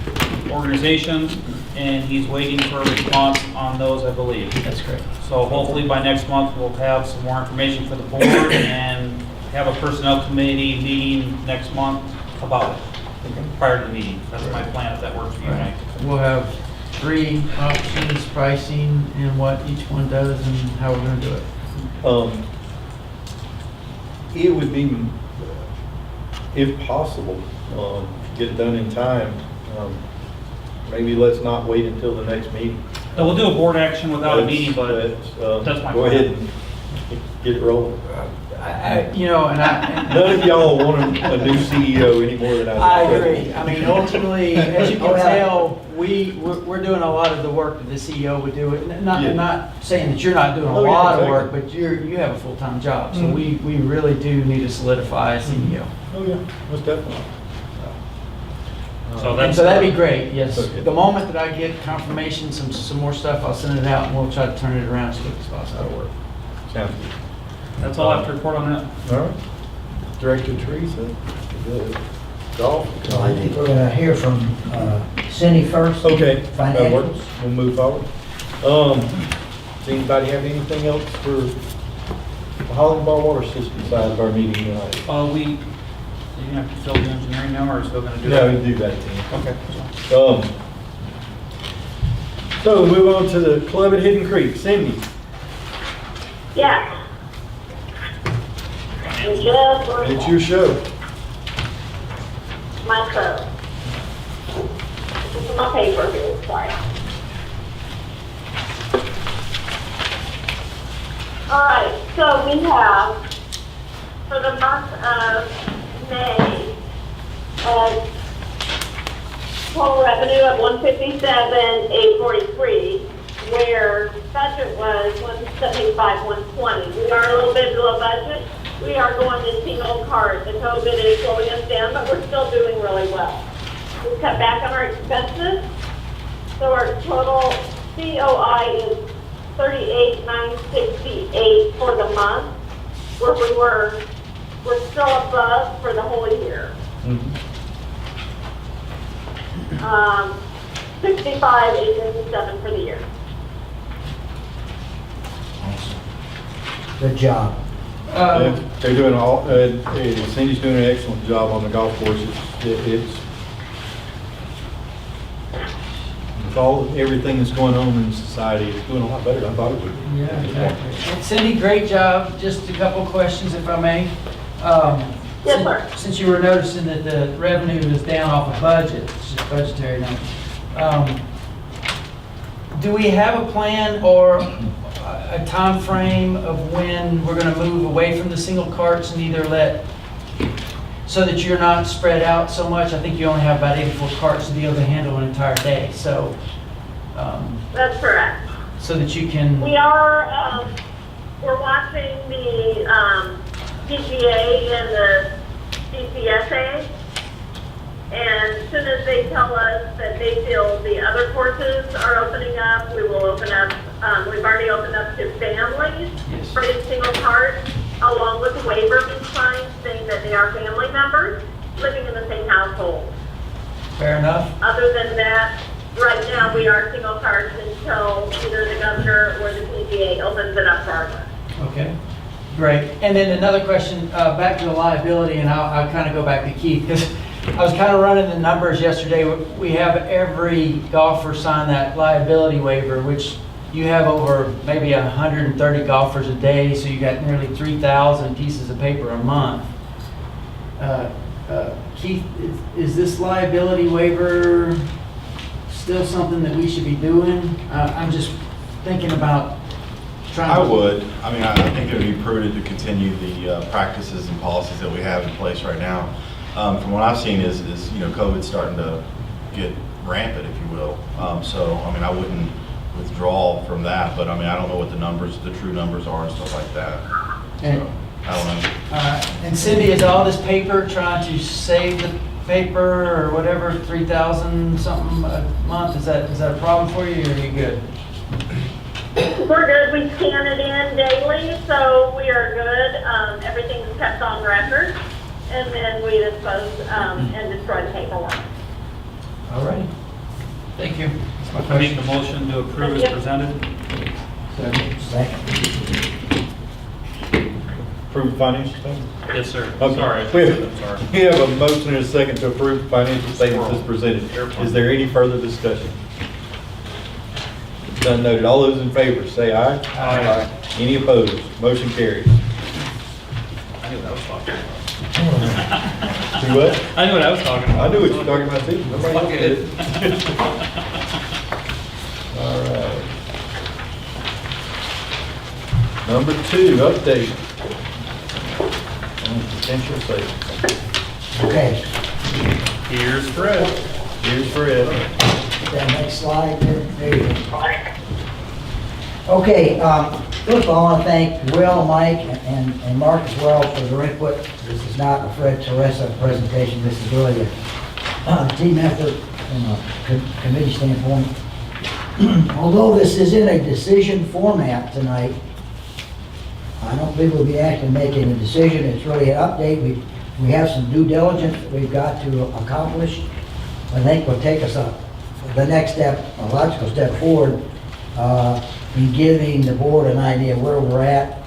organizations, and he's waiting for a response on those, I believe. That's great. So hopefully by next month, we'll have some more information for the board and have a personnel committee meeting next month about it, prior to the meeting. That's my plan, if that works for you, Mike. We'll have 3 options, pricing, and what each one does and how we're gonna do it. It would be, if possible, get it done in time. Maybe let's not wait until the next meeting. So we'll do a board action without a meeting, but that's my Go plan. ahead and get it rolling. None of y'all want a new CEO any more than I do. I agree. I mean, ultimately, as you can tell, we're doing a lot of the work that the CEO would do. Not saying that you're not doing a Oh, yeah, lot of exactly. work, but you have a full-time job. So Mhm. we really do need to solidify a CEO. Oh, yeah, most definitely. So And that's. so that'd be great, yes. Okay. The moment that I get confirmation, some more stuff, I'll send it out and we'll try to turn it around as quick as possible. That'll work. Sounds good. That's all I have to report on that. All right. Director Teresa, golf. So I think we're gonna hear from Cindy first. Okay, that Financials. works. We'll move forward. Does anybody have anything else for the Holland Bar Water System side of our meeting tonight? You have to fill the engineering now, or are we still gonna do No, that? we do that then. Okay. So we move on to the club at Hidden Creek. Cindy. Yeah. And just It's your show. my code. This is my paper here, sorry. All right, so we have, for the month of May, total revenue of 157,843, where budget was 175,120. We are a little bit below budget. We are going to single card. The COVID is slowing us down, but we're still doing really well. We've cut back on our expenses, so our total COI is 38,968 for the month, where we're still above for the whole year. 65,857 for the year. Good job. They're doing Cindy's doing an excellent job on the golf course. It's with everything that's going on in society, it's doing a lot better than I thought it would. Yeah, exactly. And Cindy, great job. Just a couple of questions, if I may. Yes, sir. Since you were noticing that the revenue is down off of budget, it's just budgetary now. Do we have a plan or a time frame of when we're gonna move away from the single carts and either so that you're not spread out so much? I think you only have about 84 carts to be able to handle an entire day, That's correct. so that you can. We are, we're PGA and the CCSA. And as soon as they tell us that they feel the other courses are opening up, we will open up, we've already opened up to families Yes. for a single card, along with a waiver being signed saying that they are family members living in the same household. Fair enough. Other than that, right now, we are single cards until either the governor or the PGA opens it up for our list. Okay, great. And then another question, back to the liability, and I'll kind of go back to Keith, because I was kind of running the numbers yesterday. We have every golfer sign that liability waiver, which you have over maybe 130 golfers a day, so you got nearly 3,000 pieces of paper a month. Keith, is this liability waiver still something that we should be doing? I'm just thinking about trying to... I would. I mean, I think it would be prudent to continue the practices and policies that we have in place right now. From what I've seen is COVID's starting to get rampant, if you will. So, I mean, I wouldn't withdraw from that, but I mean, I don't know what the true numbers are and stuff like that. So, I don't know. And Cindy, is all this paper trying to save the paper or whatever, 3,000 something a month? Is that a problem for you, or are you good? We're good. We scan it in daily, so we are good. Everything's kept on record, and then we dispose and destroy the paperwork. All right. Thank you. That's my I make question. the motion to approve as presented. Second. Approve the financial statement? Yes, sir. Okay. Sorry. I'm sorry. We have a motion and a second to approve the financial statements as presented. Is there any further discussion? None noted. All those in favor, say aye. Aye. Any opposed? Motion carries. I knew what I was talking about. See what? I knew what I was talking about. I knew what you were talking about too. Nobody else did. All right. Number 2, update on potential sales. Okay, Here's Fred. Here's Fred. that next slide, there you go. Okay, first of all, I want to thank Will, Mike, and Mark as well for their input. This is not a Fred Teresa presentation, this is really a team effort from a committee standpoint. Although this is in a decision format tonight, I don't believe we'll be actually making a decision. It's really an update. We have some due diligence that we've got to accomplish. I think will take us up the next step, a logical step forward, in giving the board an idea of where we're at.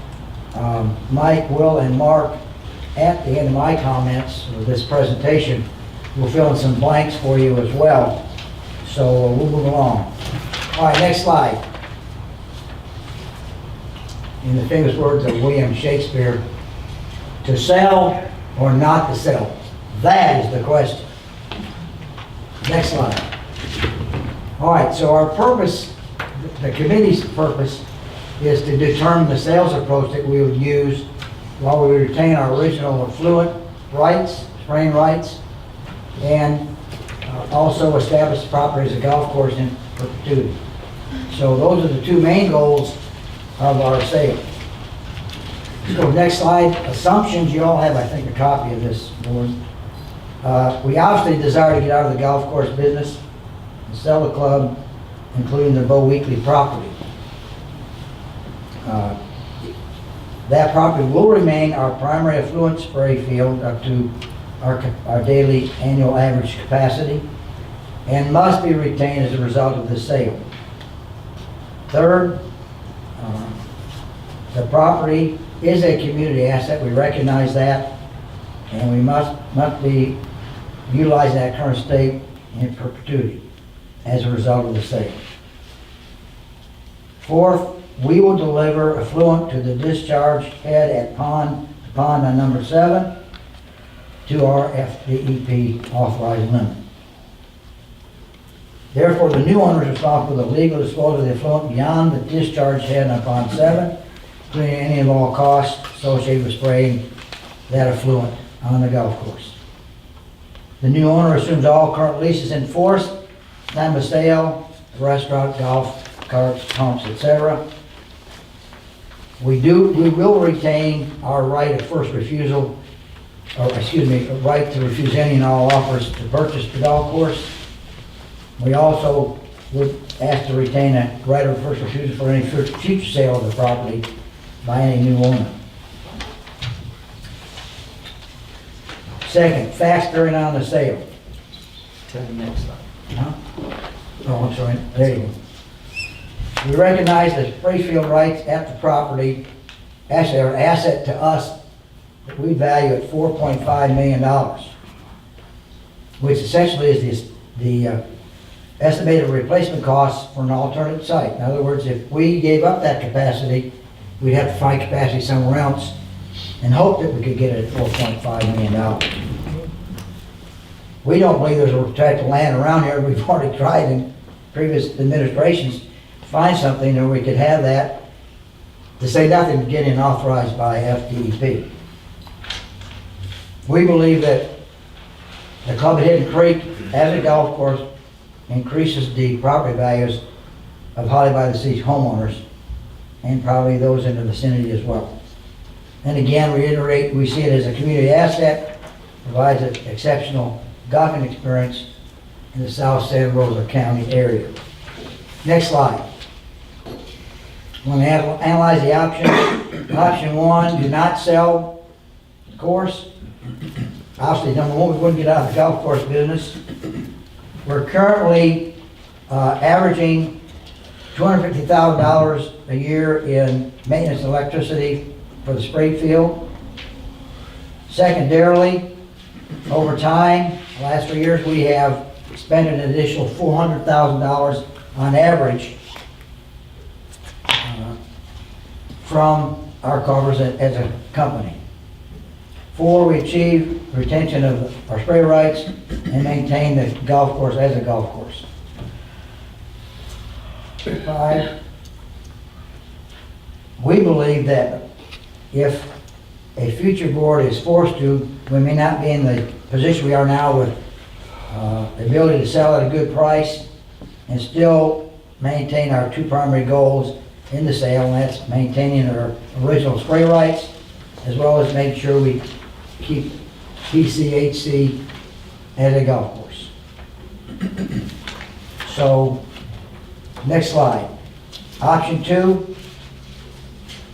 Mike, Will, and Mark, at the end of my comments of this presentation, will fill in some blanks for you as well. So we'll move along. All right, next slide. In the famous words of William Shakespeare, to sell or not to sell? That is the question. Next slide. All right, so our purpose, the committee's purpose, is to determine the sales approach that we would use while we retain our original affluent rights, spraying rights, and also establish the property as a golf course in perpetuity. So those are the two main goals of our sale. So next slide, assumptions. You all have, I think, a copy of this board. We obviously desire to get out of the golf course business and sell the club, including the Bow Weekly property. That property will remain our primary affluent spray field up to our daily annual average capacity and must be retained as a result of the sale. Third, the property is a community asset. We recognize that, and we must be utilizing that current state in perpetuity as a result of the sale. Fourth, we will deliver effluent to the discharge head at pond on number 7 to our FDEP authorized limit. Therefore, the new owner is responsible for the legal disposal of the effluent beyond the discharge head on pond 7, including any and all costs associated with spraying that effluent on the golf course. The new owner assumes all current leases in force, time of sale, restaurant, golf carts, pumps, etc. We will retain our right of first refusal, or excuse me, right to refuse any and all offers to purchase the golf course. We also would ask to retain a right of first refusal for any future sale of the property by any new owner. Second, facts bearing on the sale. To the next slide. Huh? Oh, I'm sorry, there you go. We recognize that Sprayfield rights at the property actually are an asset to us that we value at $4.5 million, which essentially is the estimated replacement costs for an alternate site. In other words, if we gave up that capacity, we'd have to find capacity somewhere else and hope that we could get it at $4.5 million. We don't believe there's a tract of land around here. We've already tried in previous administrations to find something where we could have that, to say nothing of getting authorized by FDEP. We believe that the club at Hidden Creek as a golf course increases the property values of Holly by the Sea homeowners and probably those in the vicinity as well. And again, reiterate, we see it as a community asset, provides an exceptional golfing experience in the South Santa Rosa County area. Next slide. When we analyze the options, option one, do not sell the course. Obviously, number one, we wouldn't get out of the golf course business. We're currently averaging $250,000 a year in maintenance and electricity for the spray field. Secondarily, over time, the last 3 years, we have spent an additional $400,000 on average from our covers as a company. 4, we achieve retention of our spray rights and maintain the golf course as a golf course. 5, we believe that if a future board is forced to, we may not be in the position we are now with the ability to sell at a good price and still maintain our 2 primary goals in the sale, and that's maintaining our original spray rights as well as making sure we keep TCHC as a golf course. So, next slide. Option 2,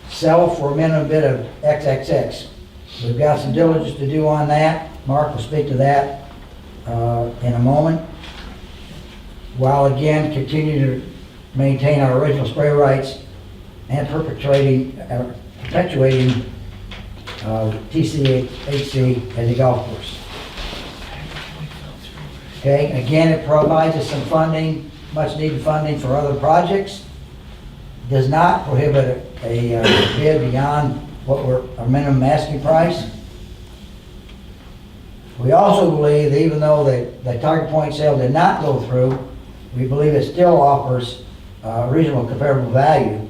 sell for a minimum bid of XXX. We've got some diligence to do on that. Mark will speak to that in a moment. While again, continue to maintain our original spray rights and perpetuating TCHC as a golf course. Okay, again, it provides us some funding, much needed funding for other projects. Does not prohibit a bid beyond what our minimum asking price. We also believe that even though the Tiger Point sale did not go through, we believe it still offers reasonable comparable value,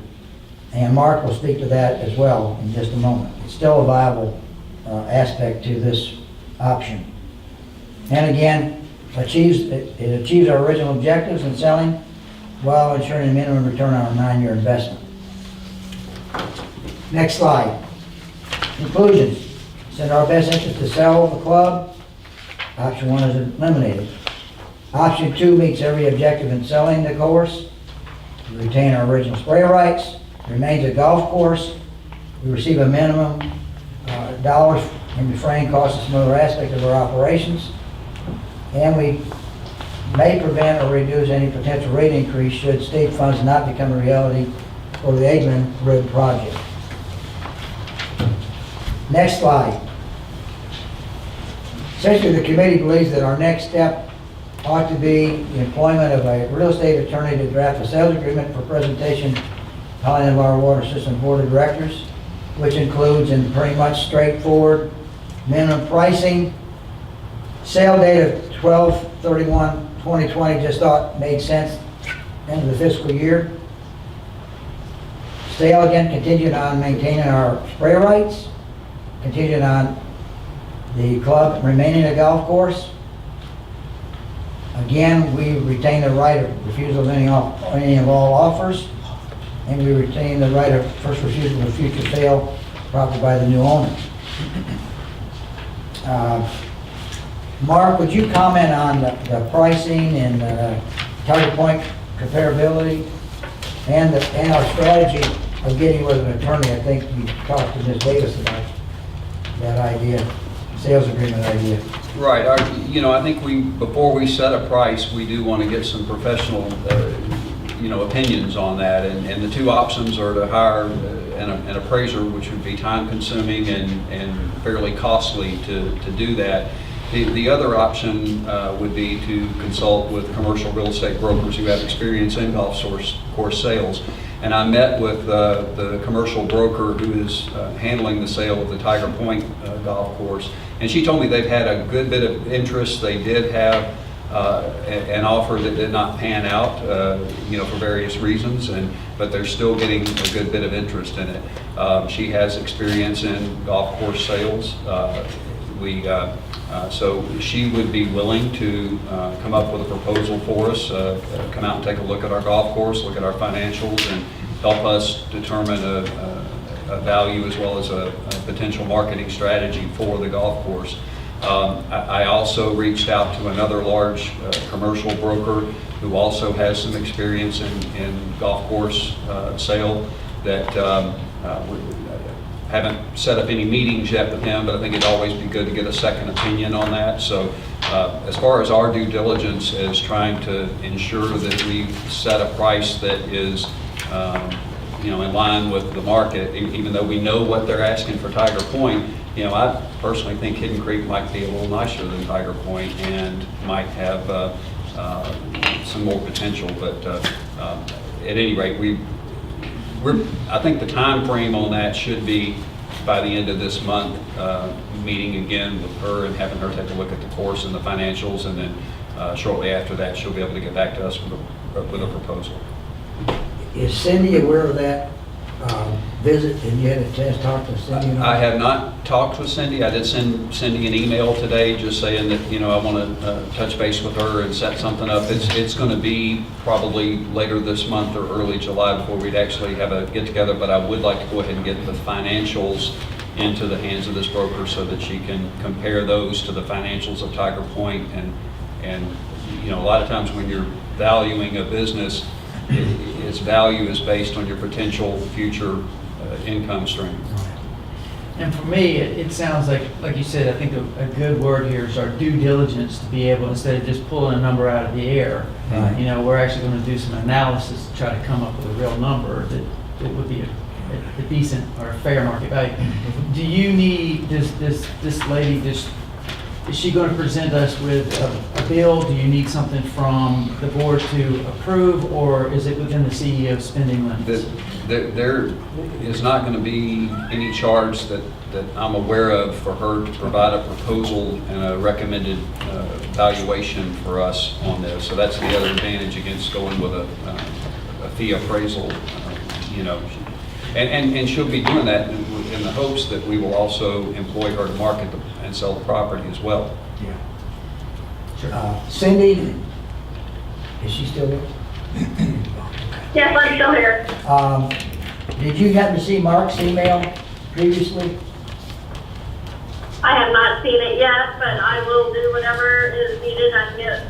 and Mark will speak to that as well in just a moment. It's still a viable aspect to this option. And again, it achieves our original objectives in selling while ensuring a minimum return on our 9-year investment. Next slide. Conclusions. It's in our best interest to sell the club. Option 1 is eliminated. Option 2 meets every objective in selling the course. We retain our original spray rights. Remains a golf course. We receive a minimum dollars in defraying costs and some other aspect of our operations. And we may prevent or reduce any potential rate increase should state funds not become a reality for the Eggman Road project. Next slide. Essentially, the committee believes that our next step ought to be the employment of a real estate attorney to draft a sales agreement for presentation to Holly Water System Board of Directors, which includes in pretty much straightforward minimum pricing, sale date of 12/31/2020, just thought made sense, end of the fiscal year. Sale again continued on maintaining our spray rights, continued on the club remaining a golf course. Again, we retain the right of refusal of any of all offers. and we retain the right of first refusal of future sale property by the new owner. Mark, would you comment on the pricing and target point comparability and our strategy of getting with an attorney? I think you talked to Ms. Davis about that idea, sales agreement idea. Right, I think before we set a price, we do want to get some professional, opinions on that. And the two options are to hire an appraiser, which would be time consuming and fairly costly to do that. The other option would be to consult with commercial real estate brokers who have experience in golf course sales. And I met with the commercial broker who is handling the sale of the Tiger Point golf course. And she told me they've had a good bit of interest. They did have an offer that did not pan out, for various reasons, but they're still getting a good bit of interest in it. She has experience in golf course sales. So she would be willing to come up with a proposal for us, come out and take a look at our golf course, look at our financials, and help us determine a value as well as a potential marketing strategy for the golf course. I also reached out to another large commercial broker who also has some experience in golf course sale that haven't set up any meetings yet with him, but I think it'd always be good to get a second opinion on that. So as far as our due diligence is trying to ensure that we set a price that is in line with the market, even though we know what they're asking for Tiger Point. I personally think Hidden Creek might be a little nicer than Tiger Point and might have some more potential. But at any rate, I think the time frame on that should be by the end of this month, meeting again with her and having her take a look at the course and the financials, and then shortly after that, she'll be able to get back to us with a proposal. Is Cindy aware of that visit? Have you had a chance to talk to Cindy? I have not talked with Cindy. I did send Cindy an email today just saying that, I want to touch base with her and set something up. It's going to be probably later this month or early July before we'd actually have a get-together, but I would like to go ahead and get the financials into the hands of this broker so that she can compare those to the financials of Tiger Point. And a lot of times when you're valuing a business, its value is based on your potential future income stream. And for me, it sounds like you said, I think a good word here is our due diligence to be able, instead of just pulling a number out of the air, Right. We're actually going to do some analysis to try to come up with a real number that would be a decent or a fair market value. Do you need this lady, is she going to present us with a bill? Do you need something from the board to approve, or is it within the CEO's spending limits? There is not going to be any charge that I'm aware of for her to provide a proposal and a recommended valuation for us on this. So that's the other advantage against going with a fee appraisal, And she'll be doing that in the hopes that we will also employ her to market and sell the property as well. Yeah. Sure. Cindy, is she still there? Yes, I'm still here. Did you happen to see Mark's email previously? I have not seen it yet, but I will do whatever is needed. I can get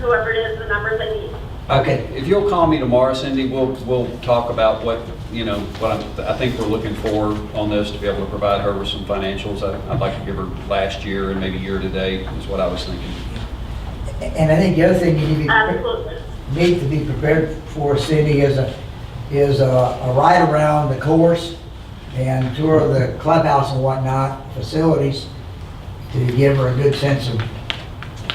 whoever it is the numbers I need. Okay. If you'll call me tomorrow, Cindy, we'll talk about what I think we're looking for on this to be able to provide her with some financials. I'd like to give her last year and maybe year to date is what I was thinking. And I think the other thing you Absolutely. need to be prepared for, Cindy, is a ride around the course and tour of the clubhouse and whatnot, facilities, to give her a good sense of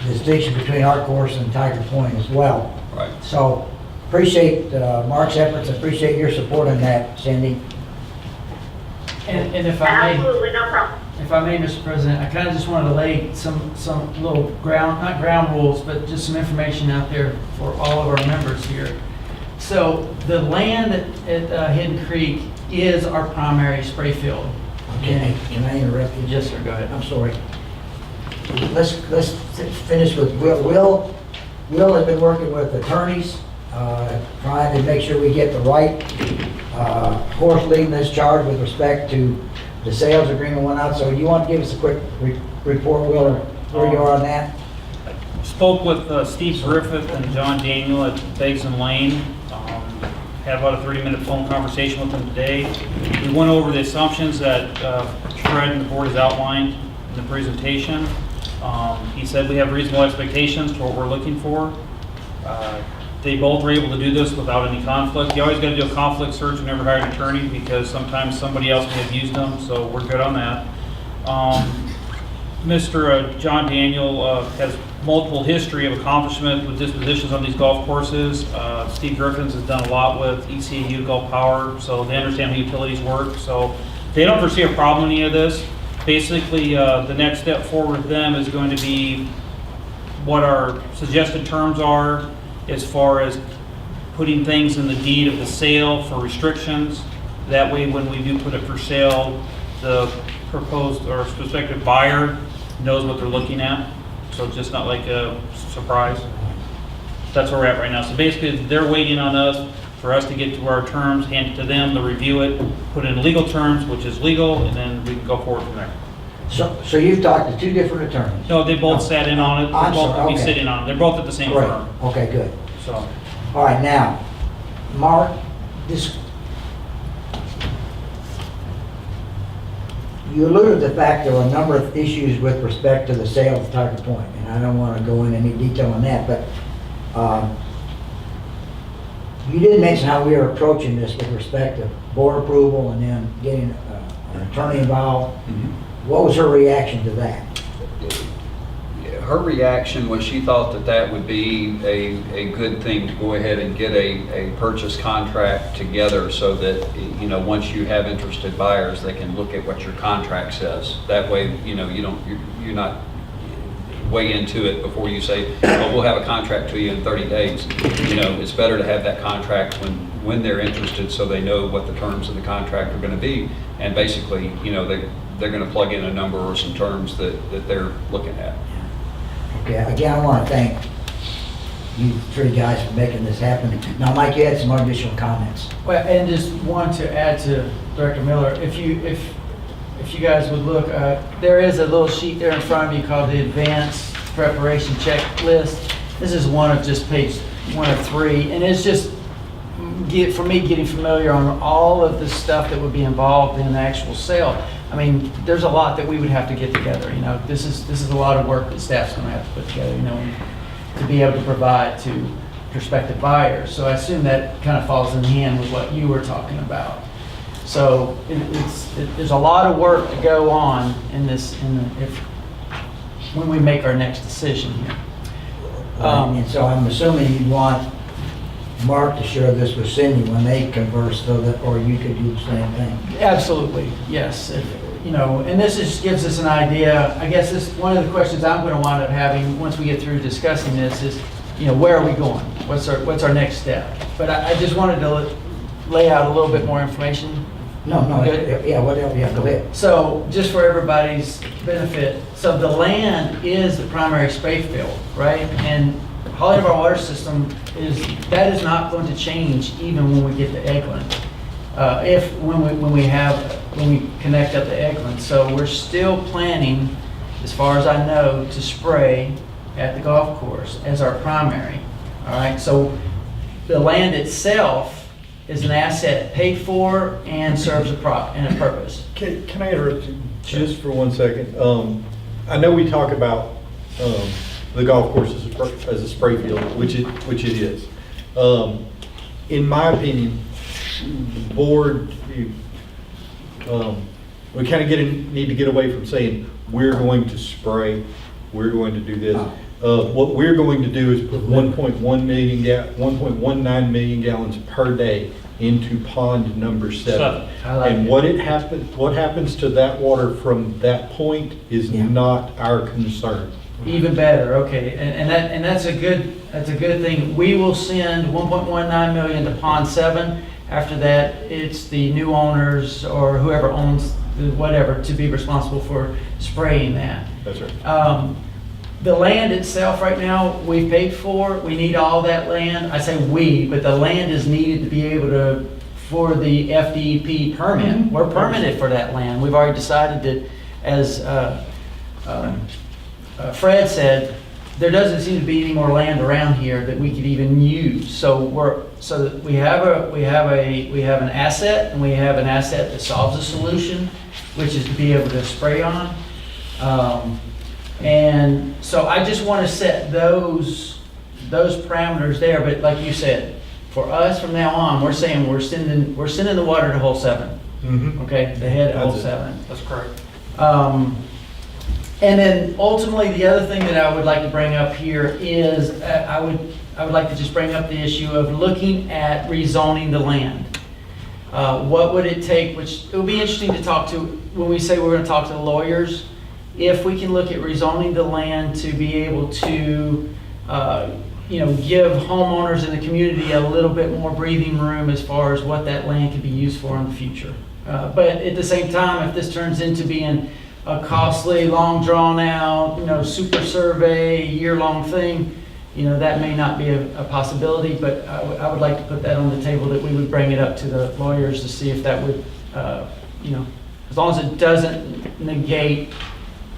distinction between our course and Tiger Point as well. Right. So appreciate Mark's efforts, appreciate your support on that, Cindy. And if I may, Absolutely, no problem. if I may, Mr. President, I kind of just wanted to lay some little not ground rules, but just some information out there for all of our members here. So the land at Hidden Creek is our primary spray field. Okay, can I interrupt you? Yes, sir, go ahead. I'm sorry. Let's finish with Will. Will has been working with attorneys, trying to make sure we get the right of course, leading this charge with respect to the sales agreement went out. So you want to give us a quick report, Will, where you are on that? Spoke with Steve Griffith and John Daniel at Basin Lane. Had about a 30-minute phone conversation with them today. We went over the assumptions that Fred and the board has outlined in the presentation. He said we have reasonable expectations for what we're looking for. They both were able to do this without any conflict. You always got to do a conflict search whenever hiring an attorney because sometimes somebody else may have used them, so we're good on that. Mr. John Daniel has multiple history of accomplishment with dispositions on these golf courses. Steve Griffins has done a lot with ECU Golf Power, so they understand how utilities work. So they don't foresee a problem in any of this. Basically, the next step forward with them is going to be what our suggested terms are as far as putting things in the deed of the sale for restrictions. That way, when we do put it for sale, the proposed or prospective buyer knows what they're looking at. So it's just not like a surprise. That's where we're at right now. So basically, they're waiting on us for us to get to our terms, hand it to them, to review it, put in legal terms, which is legal, and then we can go forward from there. So you've talked to two different attorneys? No, they both sat in on it. I'm They're both sorry, be okay. sitting on it. They're both at the same Right. firm. Okay, good. So All right, now, Mark, you alluded to the fact there were a number of issues with respect to the sale of Tiger Point, and I don't want to go into any detail on that, but you did mention how we are approaching this with respect to board approval and then getting an attorney involved. What was her reaction to that? Her reaction was she thought that that would be a good thing to go ahead and get a purchase contract together so that, you know, once you have interested buyers, they can look at what your contract says. That way, you know, you're not way into it before you say, oh, we'll have a contract to you in 30 days. You know, it's better to have that contract when they're interested so they know what the terms of the contract are going to be. And basically, you know, they're going to plug in a number or some terms that they're looking at. Okay, again, I want to thank you three guys for making this happen. Now, Mike, you had some additional comments. Well, and just want to add to Director Miller, if you guys would look, there is a little sheet there in front of you called the Advanced Preparation Checklist. This is one of just page 1 of 3, and it's just for me getting familiar on all of the stuff that would be involved in the actual sale. I mean, there's a lot that we would have to get together. You know, this is a lot of work that staff's going to have to put together. You know, to be able to provide to prospective buyers. So I assume that kind of falls in hand with what you were talking about. So there's a lot of work to go on in this when we make our next decision here. And so I'm assuming you want Mark to share this with Cindy when they converse, so that, or you could do the same thing. Absolutely, yes. You know, and this just gives us an idea. I guess this one of the questions I'm going to wind up having once we get through discussing this is, you know, where are we going? What's our next step? But I just wanted to lay out a little bit more information. No, Good. yeah, whatever, yeah, go ahead. So just for everybody's benefit, so the land is the primary spray field, right? And Holly River water system is not going to change even when we get to Eglin. When we connect up to Eglin. So we're still planning, as far as I know, to spray at the golf course as our primary. All right, so the land itself is an asset paid for and serves a purpose. Can I interrupt you just for 1 second? I know we talk about the golf course as a spray field, which it is. In my opinion, the board, we kind of need to get away from saying we're going to spray, we're going to do this. What we're going to do is put 1.19 million gallons per day into pond number 7. I like And it. what happens to that water from that point is not our concern. Even better, okay, and that's a good thing. We will send 1.19 million to Pond 7. After that, it's the new owners or whoever owns whatever to be responsible for spraying that. That's right. The land itself right now, we've paid for. We need all that land. I say we, but the land is needed to be able to for the FDEP permit. We're permitted for that land. We've already decided that, as Fred said, there doesn't seem to be any more land around here that we could even use. So we have an asset, and we have an asset that solves a solution, which is to be able to spray on. And so I just want to set those parameters there. But like you said, for us from now on, we're saying we're sending the water to hole 7. Okay, the head of hole 7. That's correct. And then ultimately, the other thing that I would like to bring up here is I would like to just bring up the issue of looking at rezoning the land. What would it take, which it would be interesting to talk to, when we say we're going to talk to the lawyers, if we can look at rezoning the land to be able to give homeowners in the community a little bit more breathing room as far as what that land could be used for in the future. But at the same time, if this turns into being a costly, long drawn out, super survey, year-long thing, that may not be a possibility, but I would like to put that on the table, that we would bring it up to the lawyers to see if that would, as long as it doesn't negate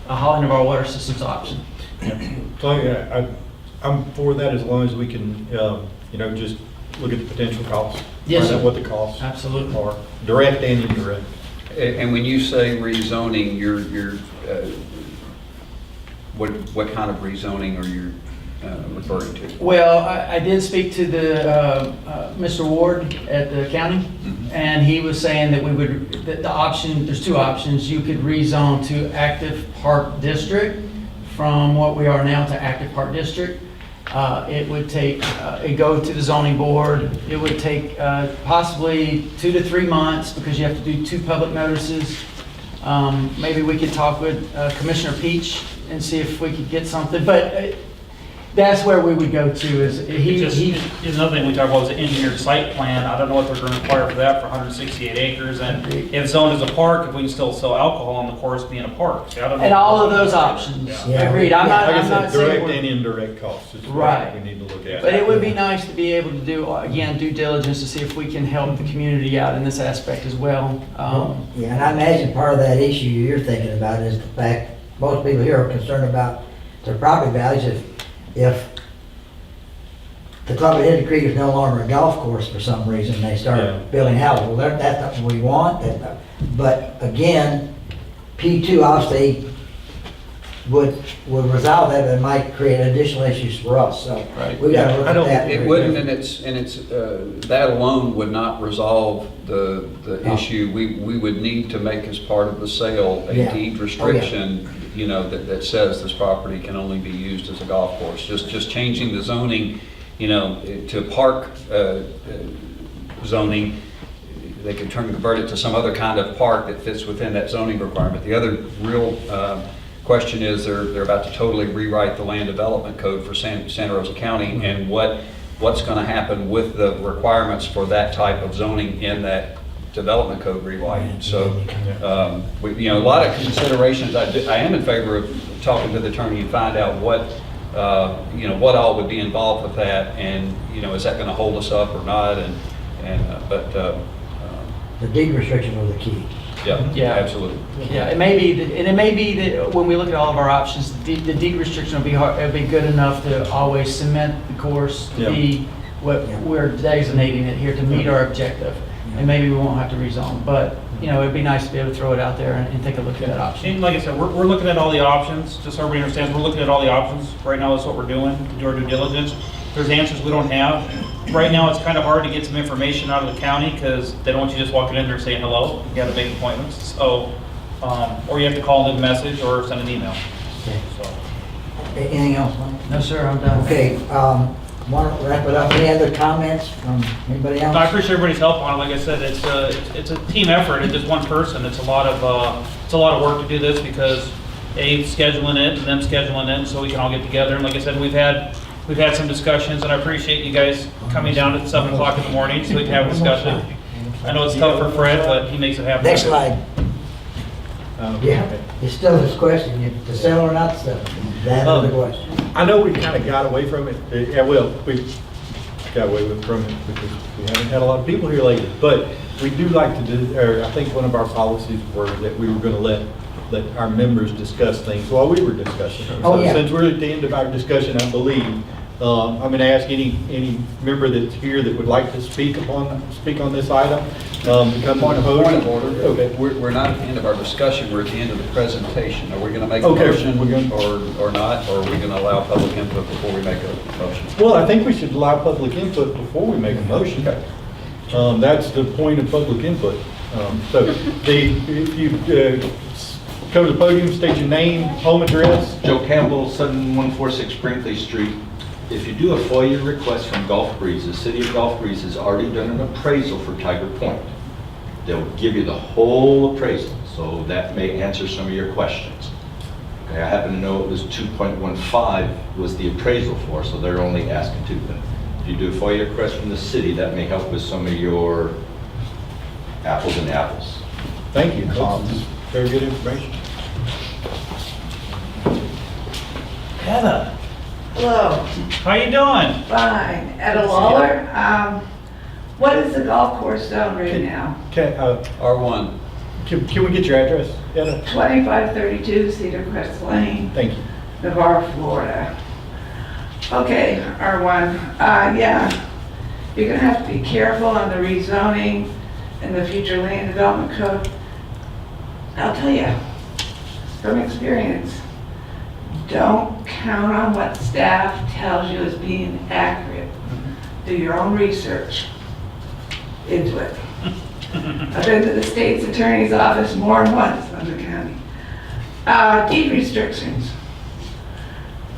a hauling of our water systems option. So I'm for that, as long as we can, just look at the potential costs. Yes, Find out sir. what the costs Absolutely. are, direct and indirect. And when you say rezoning, you're what kind of rezoning are you referring to? Well, I did speak to the Mr. Ward at the county, and he was saying that the option, there's 2 options. You could rezone to active park district from what we are now to active park district. It would take, it go to the zoning board. It would take possibly 2 to 3 months, because you have to do 2 public notices. Maybe we could talk with Commissioner Peach and see if we could get something, but that's where we would go to, is Another thing we talked about was the engineered site plan. I don't know what they're going to require for that for 168 acres. And if zoned as a park, if we can still sell alcohol on the course being a park. See, I don't know. and all of those options. Yeah. Agreed. I'm Like I not said, saying direct we're- and indirect costs is Right. what we need to look at. But it would be nice to be able to do, again, due diligence to see if we can help the community out in this aspect as well. Yeah, and I imagine part of that issue you're thinking about is the fact, most people here are concerned about their property values. If the Club at Hidden Creek is no longer a golf course for some reason, they Yeah. start building houses. Well, that's not what we want. But again, P2 obviously would resolve that, but it might create additional issues for us, so Right. we gotta look at that. It wouldn't, and it's that alone would not resolve the Oh. issue. We would need to make as part of the sale a Yeah. deed restriction, that says this property can only be used as a golf course. Just changing the zoning, to park zoning, they could convert it to some other kind of park that fits within that zoning requirement. The other real question is they're about to totally rewrite the land development code for Santa Rosa County, and what's going to happen with the requirements for that type of zoning in that development code rewrite. So, a lot of considerations. I am in favor of talking to the attorney and find out what all would be involved with that, and is that going to hold us up or not? The deed restriction was the key. Yeah. Absolutely. Yeah, it may be that when we look at all of our options, the deed restriction will be it'll be good enough to always cement the course to be what we're designating it here to meet our objective. And maybe we won't have to rezone, but, it'd be nice to be able to throw it out there and take a look at that option. And like I said, we're looking at all the options, just so everybody understands, we're looking at all the options. Right now, that's what we're doing, to do our due diligence. There's answers we don't have. Right now, it's kind of hard to get some information out of the county, because they don't want you just walking in there saying hello. You got to make appointments. So, or you have to call and leave a message or send an email. Okay. So. Anything else, Mike? No, sir, I'm done. Okay, want to wrap it up? Any other comments from anybody else? No, I appreciate everybody's help on it. Like I said, it's a team effort. It's just one person. It's a lot of work to do this, because scheduling it and them scheduling it so we can all get together. And like I said, we've had some discussions, and I appreciate you guys coming down at 7 o'clock in the morning so we can have a discussion. I know it's tough for Fred, but he makes it happen. Next slide. Yeah, it's still this question, to sell or not to sell. That's the question. I know we kind of got away from it. got away with from it because we haven't had a lot of people here lately. But we do like to do, or I think one of our policies were that we were going to let our members discuss things while we were discussing. Oh, So yeah. since we're at the end of our discussion, I believe, I'm going to ask any member that's here that would like to speak on this item, to come to the Point of podium. order. Okay. We're not at the end of our discussion, we're at the end of the presentation. Are we going to make a Okay, motion we're gonna- or not? Or are we going to allow public input before we make a motion? Well, I think we should allow public input before we make a motion. That's the point of public input. So if you come to the podium, state your name, home address. Joe Campbell, 7146 Brinkley Street. If you do a FOIA request from Gulf Breeze, the city of Gulf Breeze has already done an appraisal for Tiger Point. They'll give you the whole appraisal, so that may answer some of your questions. Okay, I happen to know it was 2.15 was the appraisal for, so they're only asking 2. But if you do a FOIA request from the city, that may help with some of your apples and apples. Thank you. That's very good information. Heather. Hello, How you doing? fine. Etta Lawler. What is the golf course zone right now? R1. Can we get your address, Etta? 2532 Cedar Crest Lane, Thank you. Navarre, Florida. Okay, R1. Yeah, you're gonna have to be careful on the rezoning and the future land development code. I'll tell you, from experience, don't count on what staff tells you as being accurate. Do your own research into it. I've been to the state's attorney's office more than once in the county. Deed restrictions.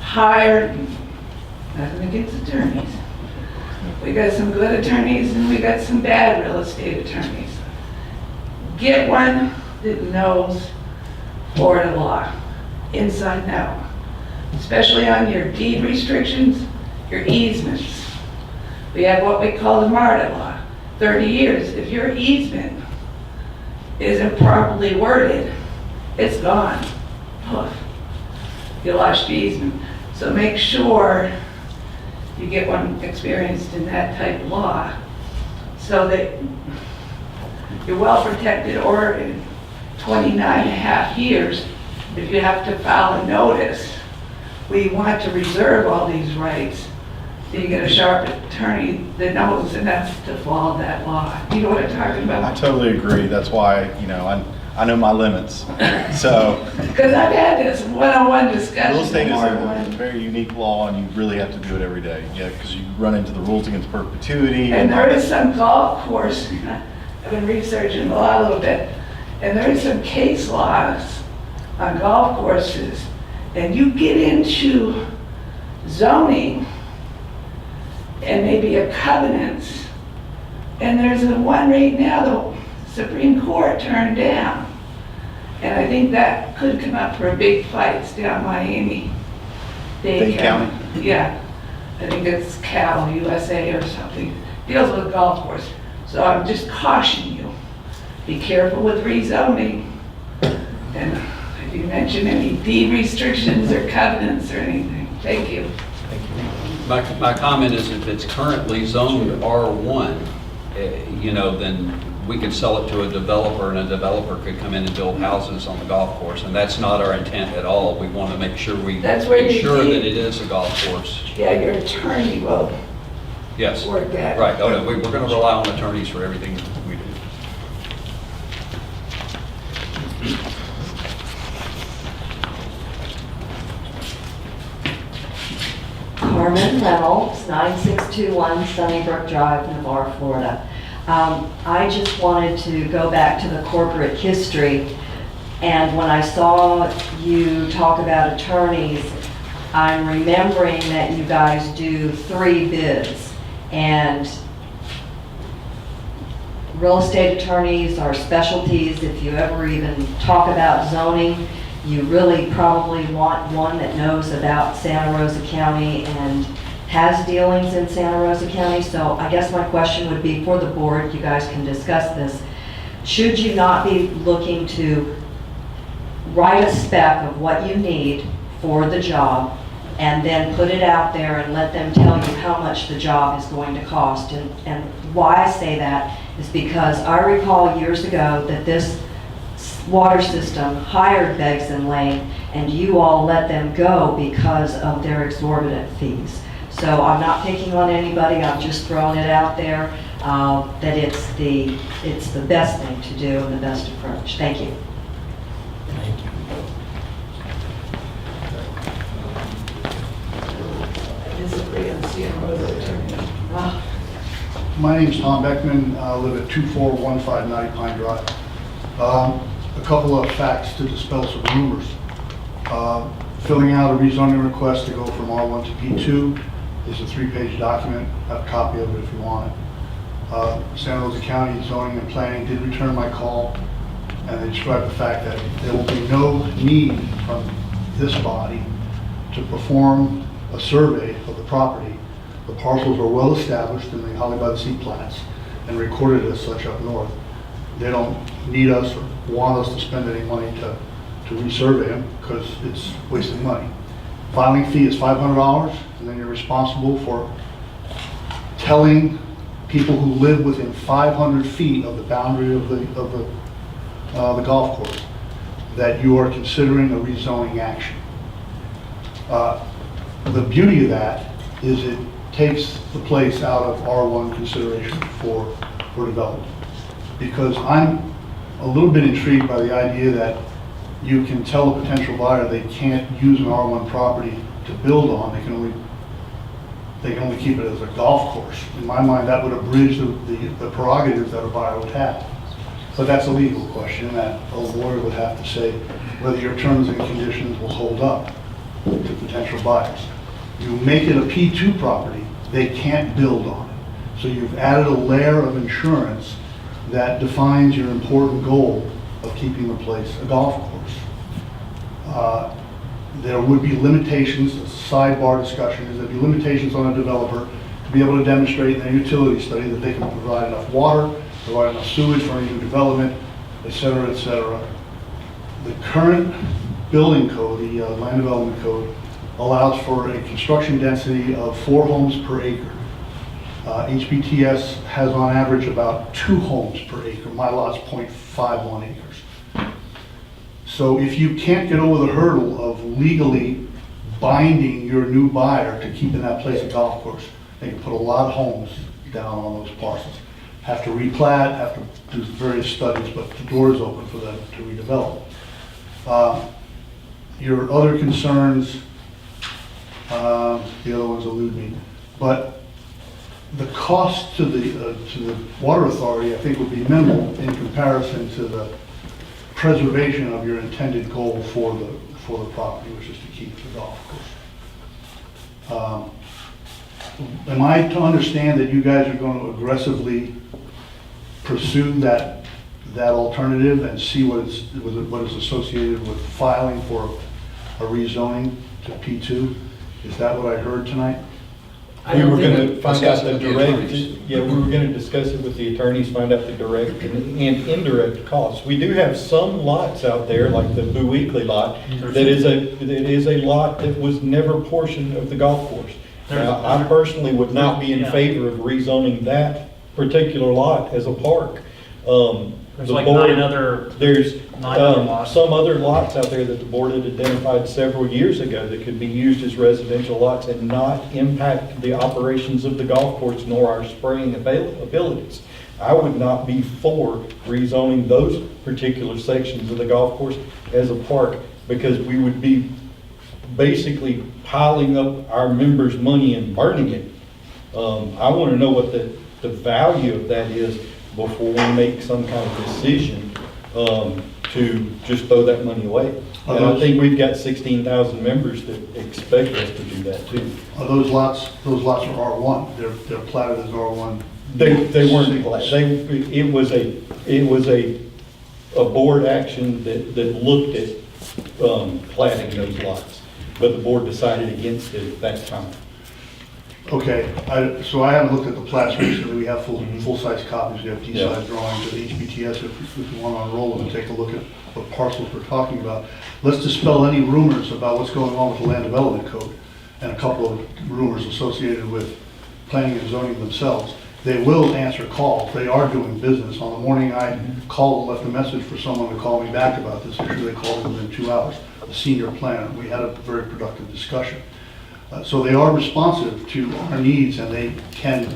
Hired, nothing against attorneys. We got some good attorneys and we got some bad real estate attorneys. Get one that knows Florida law, inside and out. Especially on your deed restrictions, your easements. We have what we call the MARTA law, 30 years. If your easement isn't properly worded, it's gone. Poof. You lost your easement. So make sure you get one experienced in that type of law so that you're well protected, or in 29 and a half years, if you have to file a notice, we want to reserve all these rights. So you get a sharp attorney that knows enough to follow that law. You know what I'm talking I about? totally agree. That's why, I know my limits. So Because I've had this one-on-one discussion. real estate is more a than one. very unique law and you really have to do it every day. Yeah, because you run into the rules against perpetuity. And there is some golf course, I've been researching the law a little bit, and there is some case laws on golf courses, and you get into zoning and maybe a covenants, and there's a one right now the Supreme Court turned down. And I think that could come up for a big fights down Miami. Dade County? Yeah, I think it's Cal USA or something, deals with a golf course. So I'm just cautioning you, be careful with rezoning. And if you mention any deed restrictions or covenants or anything, thank you. My comment is if it's currently zoned R1, then we could sell it to a developer and a developer could come in and build houses on the golf course. And that's not our intent at all. We want to make sure we That's where you ensure need- that it is a golf course. Yeah, your attorney will Yes. work that. Right. Oh, no, we're going to rely on attorneys for everything we do. Carmen Reynolds, 9621 Sunnybrook Drive, Navarre, Florida. I just wanted to go back to the corporate history, and when I saw you talk about attorneys, I'm remembering that you guys do 3 bids, and real estate attorneys are specialties. If you ever even talk about zoning, you really probably want one that knows about Santa Rosa County and has dealings in Santa Rosa County. So I guess my question would be for the board, you guys can discuss this. Should you not be looking to write a spec of what you need for the job and then put it out there and let them tell you how much the job is going to cost. And why I say that is because I recall years ago that this water system hired Beggs and Lane, and you all let them go because of their exorbitant fees. So I'm not picking on anybody, I'm just throwing it out there, that it's the best thing to do and the best approach. Thank you. My name's Tom Beckman. I live at 2415 90 Pine Drive. A couple of facts to dispel some rumors. Filling out a rezoning request to go from R1 to P2 is a 3-page document. I have a copy of it if you want it. Santa Rosa County Zoning and Planning did return my call, and they described the fact that there will be no need from this body to perform a survey of the property. The parcels are well established in the Holly by the Sea plats and recorded as such up north. They don't need us or want us to spend any money to resurvey them because it's wasting money. Filing fee is $500, and then you're responsible for telling people who live within 500 feet of the boundary of the golf course that you are considering a rezoning action. The beauty of that is it takes the place out of R1 consideration for development. Because I'm a little bit intrigued by the idea that you can tell a potential buyer they can't use an R1 property to build on, they can only keep it as a golf course. In my mind, that would abridge the prerogatives that a buyer would have. But that's a legal question that a lawyer would have to say whether your terms and conditions will hold up to potential buyers. You make it a P2 property, they can't build on it. So you've added a layer of insurance that defines your important goal of keeping the place a golf course. There would be limitations, a sidebar discussion is there'd be limitations on a developer to be able to demonstrate in their utility study that they can provide enough water, provide enough sewage for any new development, et cetera, et cetera. The current building code, the land development code, allows for a construction density of 4 homes per acre. HBTS has on average about 2 homes per acre. My lot's 0.51 acres. So if you can't get over the hurdle of legally binding your new buyer to keeping that place a golf course, they can put a lot of homes down on those parcels. Have to replat, have to do various studies, but the door is open for them to redevelop. Your other concerns, the other ones elude me, but the cost to the water authority, I think, would be minimal in comparison to the preservation of your intended goal for the property, which is to keep the golf course. Am I to understand that you guys are going to aggressively pursue that alternative and see what is associated with filing for a rezoning to P2? Is that what I heard tonight? We were going to find out the direct, we were going to discuss it with the attorneys, find out the direct and indirect costs. We do have some lots out there, like the Boo Weekly lot, that is a lot that was never a portion of the golf course. Now, I personally would not be in favor of rezoning that particular lot as a park. There's like 9 other lots. Some other lots out there that the board had identified several years ago that could be used as residential lots and not impact the operations of the golf course nor our spraying abilities. I would not be for rezoning those particular sections of the golf course as a park because we would be basically piling up our members' money and burning it. I want to know what the value of that is before we make some kind of decision to just throw that money away. And I think we've got 16,000 members that expect us to do that too. Are those lots are R1? They're platted as R1. They weren't platted. It was a board action that looked at platting those lots, but the board decided against it at that time. Okay, so I haven't looked at the plats recently. We have full-size copies. We have D-size drawings of HBTS if you want to unroll them and take a look at what parcels we're talking about. Let's dispel any rumors about what's going on with the land development code. and a couple of rumors associated with planning and zoning themselves, they will answer calls. They are doing business. On the morning I called and left a message for someone to call me back about this issue, they called within 2 hours, a senior planner. We had a very productive discussion. So they are responsive to our needs, and they can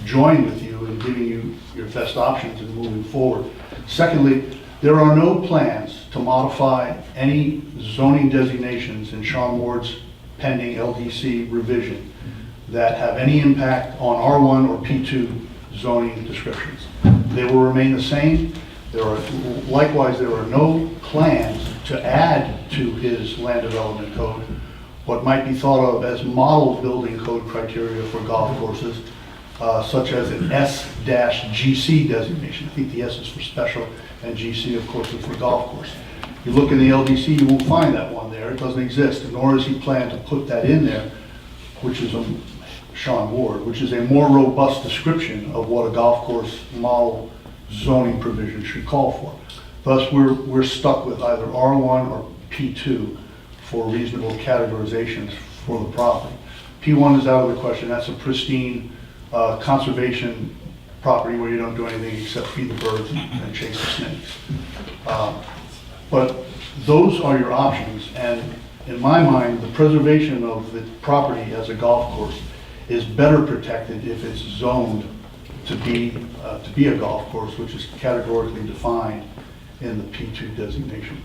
join with you in giving you your best options in moving forward. Secondly, there are no plans to modify any zoning designations in Sean Ward's pending LDC revision that have any impact on R1 or P2 zoning descriptions. They will remain the same. Likewise, there are no plans to add to his land development code what might be thought of as model building code criteria for golf courses, such as an S-GC designation. I think the S is for special, and GC, of course, is for golf course. You look in the LDC, you won't find that one there. It doesn't exist, nor does he plan to put that in there, which is Sean Ward, which is a more robust description of what a golf course model zoning provision should call for. Thus, we're stuck with either R1 or P2 for reasonable categorizations for the property. P1 is out of the question. That's a pristine conservation property where you don't do anything except feed the birds and chase the snakes. But those are your options, and in my mind, the preservation of the property as a golf course is better protected if it's zoned to be a golf course, which is categorically defined in the P2 designation.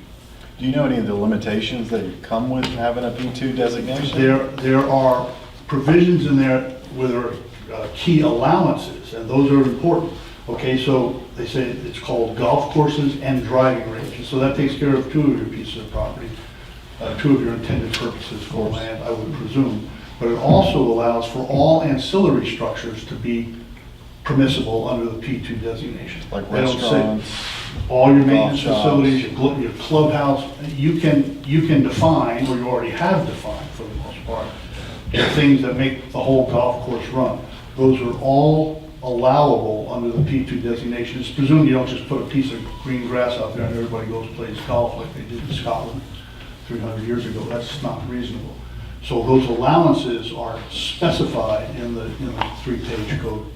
Do you know any of the limitations that come with having a P2 designation? There are provisions in there where there are key allowances, and those are important. Okay, so they say it's called golf courses and driving ranges. So that takes care of 2 of your pieces of property, 2 of your intended purposes for land, I would presume. But it also allows for all ancillary structures to be permissible under the P2 designation. Like They don't say restaurants, all your maintenance golf shops. facilities, your clubhouse, you can define, or you already have defined for the most part, the things that make the whole golf course run. Those are all allowable under the P2 designation. It's presumed you don't just put a piece of green grass out there and everybody goes and plays golf like they did in Scotland 300 years ago. That's not reasonable. So those allowances are specified in the 3-page code,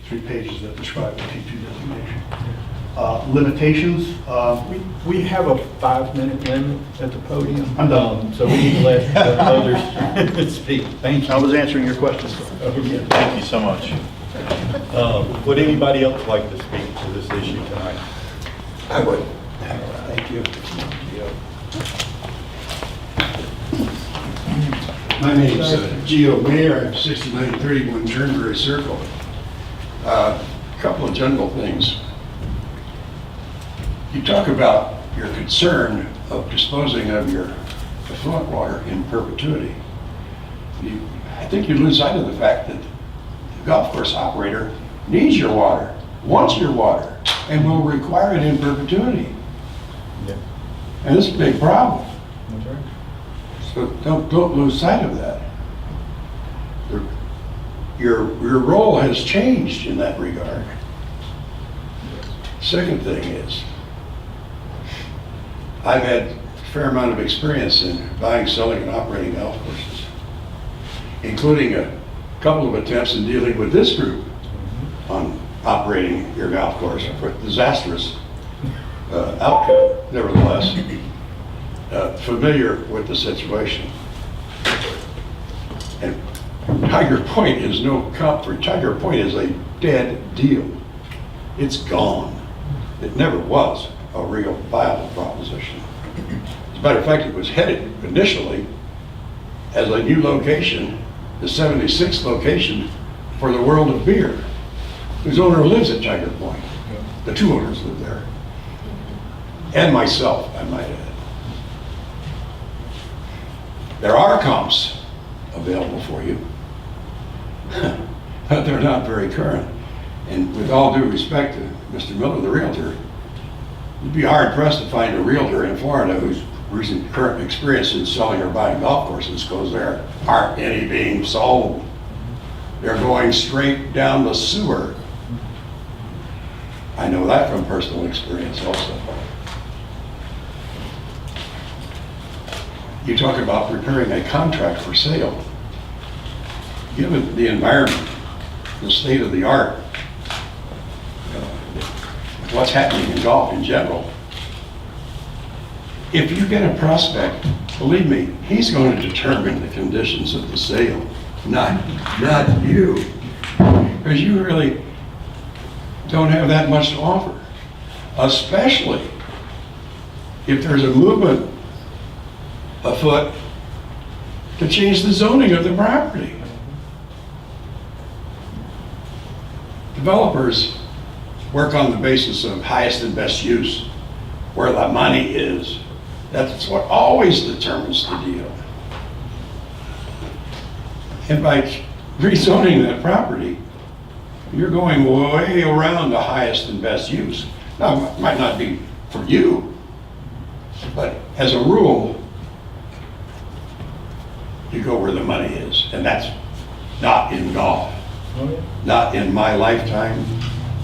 3 pages that describe the P2 designation. Limitations. We have a 5-minute limit at the podium. I'm done. So we need to let others speak. Thank you. I was answering your questions. Thank you so much. Would anybody else like to speak to this issue tonight? I would. Thank you. My name's Gio Mayer. I have 6931 Turnberry Circle. Couple of general things. You talk about your concern of disposing of your effluent water in perpetuity. I think you lose sight of the fact that the golf course operator needs your water, wants your water, and will require it in perpetuity. Yeah. And it's a big problem. That's right. So don't lose sight of that. Your role has changed in that regard. Second thing is, I've had a fair amount of experience in buying, selling, and operating golf courses, including a couple of attempts in dealing with this group on operating your golf course with disastrous outcome. Nevertheless, familiar with the situation. And Tiger Point is no comfort. Tiger Point is a dead deal. It's gone. It never was a real viable proposition. As a matter of fact, it was headed initially as a new location, the 76th location for the World of Beer, whose owner lives at Tiger Point. The 2 owners live there. And myself, I might add. There are comps available for you, but they're not very current. And with all due respect to Mr. Miller, the realtor, you'd be hard pressed to find a realtor in Florida whose recent current experience in selling or buying golf courses, because there aren't any being sold. They're going straight down the sewer. I know that from personal experience also. you talk about preparing a contract for sale. Given the environment, the state of the art, what's happening in golf in general, if you get a prospect, believe me, he's going to determine the conditions of the sale, not you. Because you really don't have that much to offer, especially if there's a movement afoot to change the zoning of the property. Developers work on the basis of highest and best use, where the money is. That's what always determines the deal. And by rezoning that property, you're going way around the highest and best use. Now, it might not be for you, but as a rule, you go where the money is, and that's not in golf. Not in my lifetime,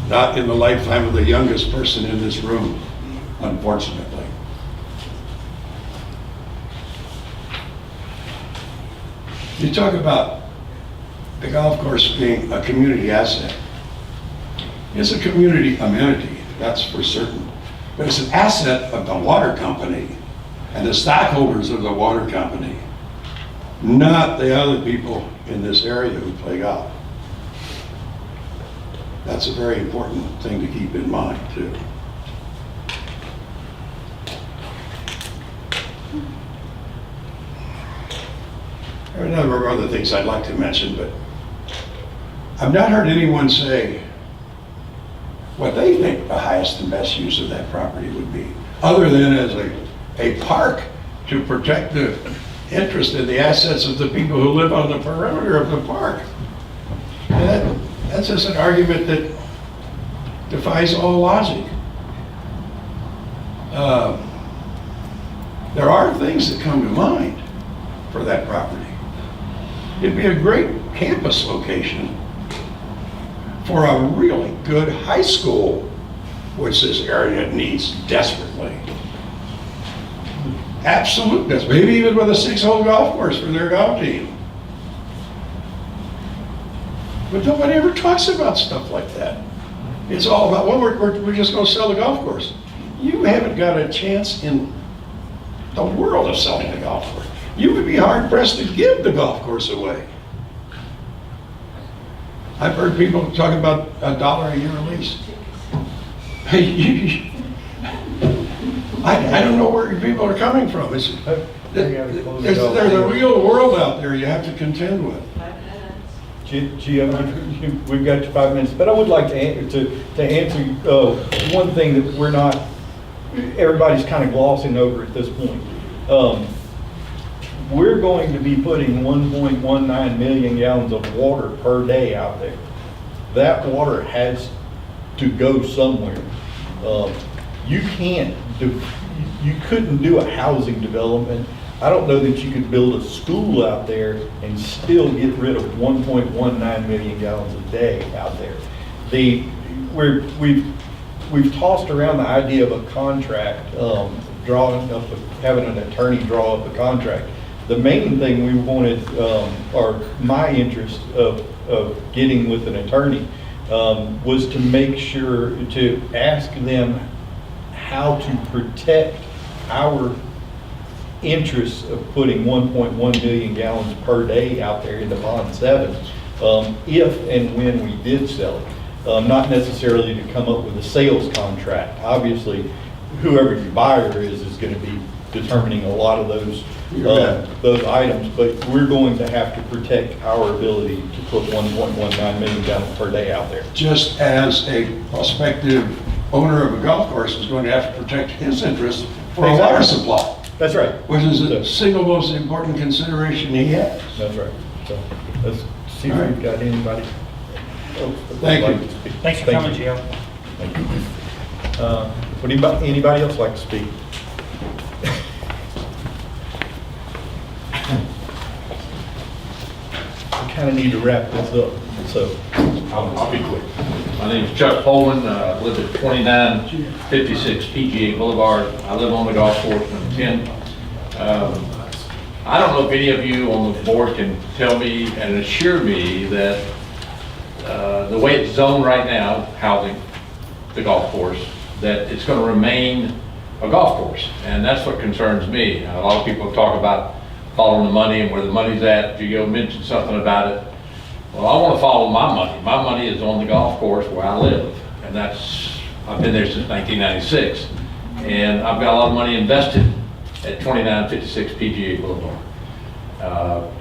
not in the lifetime of the youngest person in this room, unfortunately. You talk about the golf course being a community asset. It's a community amenity, that's for certain. But it's an asset of the water company and the stockholders of the water company, not the other people in this area who play golf. That's a very important thing to keep in mind, too. There are a number of other things I'd like to mention, but I've not heard anyone say what they think the highest and best use of that property would be, other than as a park to protect the interest and the assets of the people who live on the perimeter of the park. And that's just an argument that defies all logic. There are things that come to mind for that property. It'd be a great campus location for a really good high school, which this area needs desperately. Absolute desperately. Maybe even with a 6-hole golf course for their golf team. But nobody ever talks about stuff like that. It's all about, well, we're just going to sell the golf course. You haven't got a chance in the world of selling the golf course. You would be hard pressed to give the golf course away. I've heard people talk about $1 a year lease. I don't know where people are coming from. There's a real world out there you have to contend with. We've got 5 minutes, but I would like to answer one thing that everybody's kind of glossing over at this point. We're going to be putting 1.19 million gallons of water per day out there. That water has to go somewhere. You couldn't do a housing development. I don't know that you could build a school out there and still get rid of 1.19 million gallons a day out there. We've tossed around the idea of a contract, having an attorney draw up a contract. The main thing we wanted, or my interest of getting with an attorney, was to make sure to ask them how to protect our interests of putting 1.1 million gallons per day out there into Pond 7, if and when we did sell it. Not necessarily to come up with a sales contract. Obviously, whoever your buyer is going to be determining a lot of those items, but we're going to have to protect our ability to put 1.19 million gallons per day out there. Just as a prospective owner of a golf course is going to have to protect his interest for a water supply. That's right. Which is the single most important consideration he has. That's right. So let's see if we've got anybody. Thank you. Thanks for coming, Gio. Thank you. Would anybody else like to speak? We kind of need to wrap this up, so I'll be quick. My name is Chuck Poland. I live at 2956 PGA Boulevard. I live on the golf course, number 10. I don't know if any of you on the board can tell me and assure me that the way it's zoned right now, housing, the golf course, that it's going to remain a golf course. And that's what concerns me. A lot of people talk about following the money and where the money's at. You mentioned something about it. Well, I want to follow my money. My money is on the golf course where I live. And I've been there since 1996. And I've got a lot of money invested at 2956 PGA Boulevard.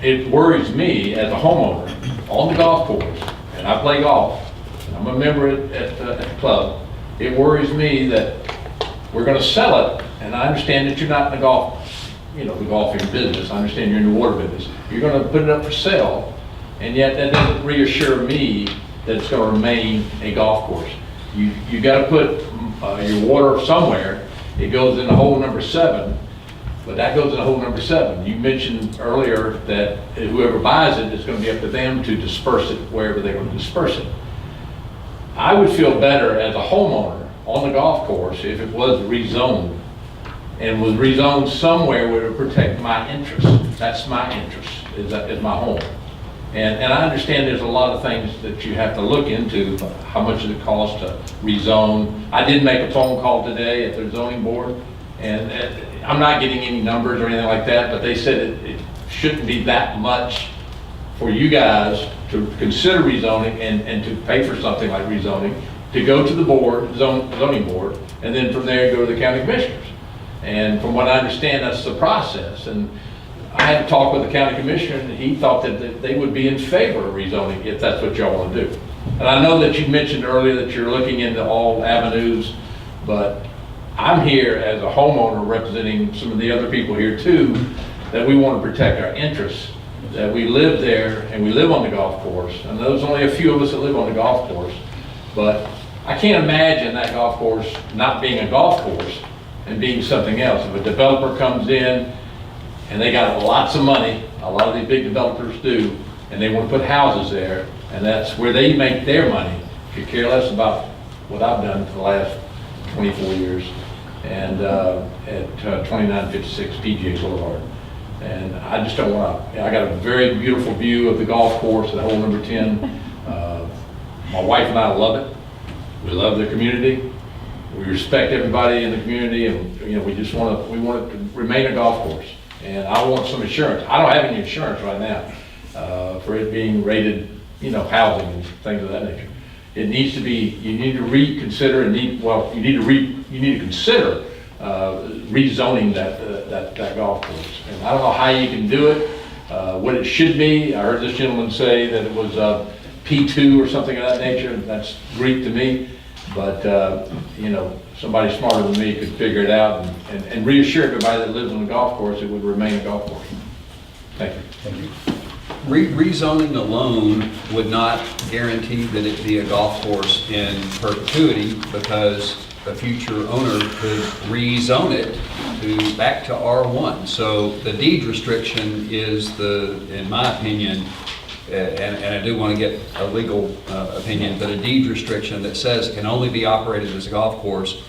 It worries me as a homeowner on the golf course, and I play golf, and I'm a member at the club. It worries me that we're going to sell it, and I understand that you're not in the golfing business. I understand you're in the water business. You're going to put it up for sale, and yet that doesn't reassure me that it's going to remain a golf course. You got to put your water somewhere. It goes in hole number 7, but that goes in hole number 7. You mentioned earlier that whoever buys it, it's going to be up to them to disperse it wherever they want to disperse it. I would feel better as a homeowner on the golf course if it was rezoned, and was rezoned somewhere where it would protect my interests. That's my interest, is my home. And I understand there's a lot of things that you have to look into, how much does it cost to rezone. I did make a phone call today at the zoning board, and I'm not getting any numbers or anything like that, but they said it shouldn't be that much for you guys to consider rezoning and to pay for something like rezoning, to go to the board, zoning board, and then from there go to the county commissioners. And from what I understand, that's the process. And I had a talk with the county commissioner, and he thought that they would be in favor of rezoning if that's what y'all want to do. And I know that you mentioned earlier that you're looking into all avenues, but I'm here as a homeowner representing some of the other people here too, that we want to protect our interests, that we live there and we live on the golf course. And there's only a few of us that live on the golf course, but I can't imagine that golf course not being a golf course and being something else. If a developer comes in and they got lots of money, a lot of these big developers do, and they want to put houses there, and that's where they make their money. Could care less about what I've done for the last 24 years, and at 2956 PGA Boulevard. And I just don't want to, I got a very beautiful view of the golf course at hole number 10. My wife and I love it. We love the community. We respect everybody in the community, and we just want it to remain a golf course. And I want some insurance. I don't have any insurance right now for it being rated, housing and things of that nature. It needs to be. You need to reconsider and you need to consider rezoning that golf course. And I don't know how you can do it. What it should be. I heard this gentleman say that it was P2 or something of that nature. That's Greek to me. But, somebody smarter than me could figure it out and reassure everybody that lives on the golf course it would remain a golf course. Thank you. Thank you. Rezoning alone would not guarantee that it be a golf course in perpetuity, because a future owner could rezone it back to R1. So the deed restriction is in my opinion, and I do want to get a legal opinion, but a deed restriction that says it can only be operated as a golf course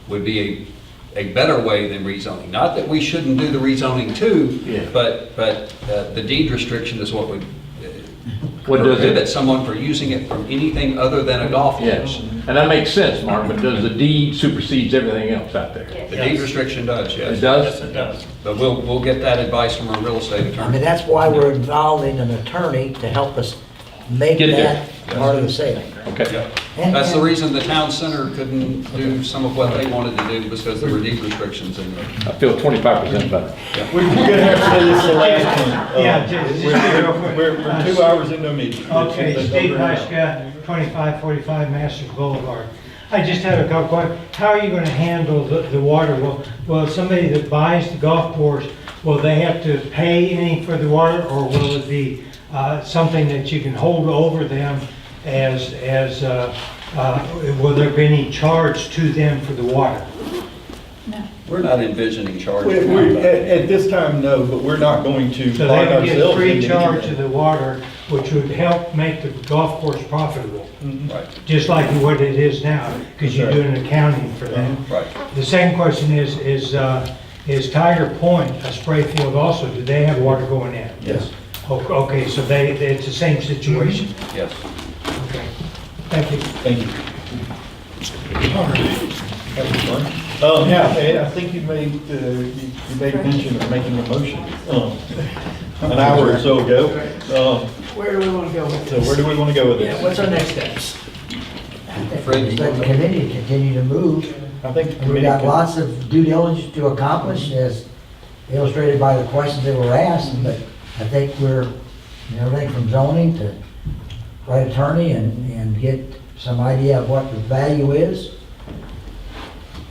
would be a better way than rezoning. Not that we shouldn't do the rezoning too, but the deed restriction is what would prohibit someone from using it from anything other than a golf course. Yes, and that makes sense, Mark, but does the deed supersedes everything else out there? The deed restriction does, yes. It does? Yes, it does. But we'll get that advice from a real estate attorney. I mean, that's why we're involving an attorney to help us make Get that there. part of the sale. Okay. And- That's the reason the town center couldn't do some of what they wanted to do, because there were deed restrictions in there. I feel 25% better. We're gonna have to say this is the last one. Yeah, just real quick. We're 2 hours into a meeting. Okay, Steve Hushka, 2545 Masters Boulevard. I just have a couple questions. How are you going to handle the water? Well, somebody that buys the golf course, will they have to pay any for the water, or will it be something that you can hold over them will there be any charge to them for the water? We're not envisioning charging. At this time, no, but we're not going to So lock they would get ourselves free into charge anything. of the water, which would help make the golf course profitable. Right. Just like what it is now, because you're doing accounting for that. Right. The second question is Is Tiger Point a spray field also? Do they have water going in? Yes. Okay, so it's the same situation? Yes. Okay. Thank you. Thank you. All right. That was fun. Yeah, Ed, I think you made mention of making a motion, an hour or so ago. Where do we want to go with So this? where do we want to go with this? Yeah, what's our next steps? Fred, Let the committee continue to move. I think the And we committee got can- lots of due diligence to accomplish, as illustrated by the questions that were asked, but I think we're, everything from zoning to right attorney and get some idea of what the value is.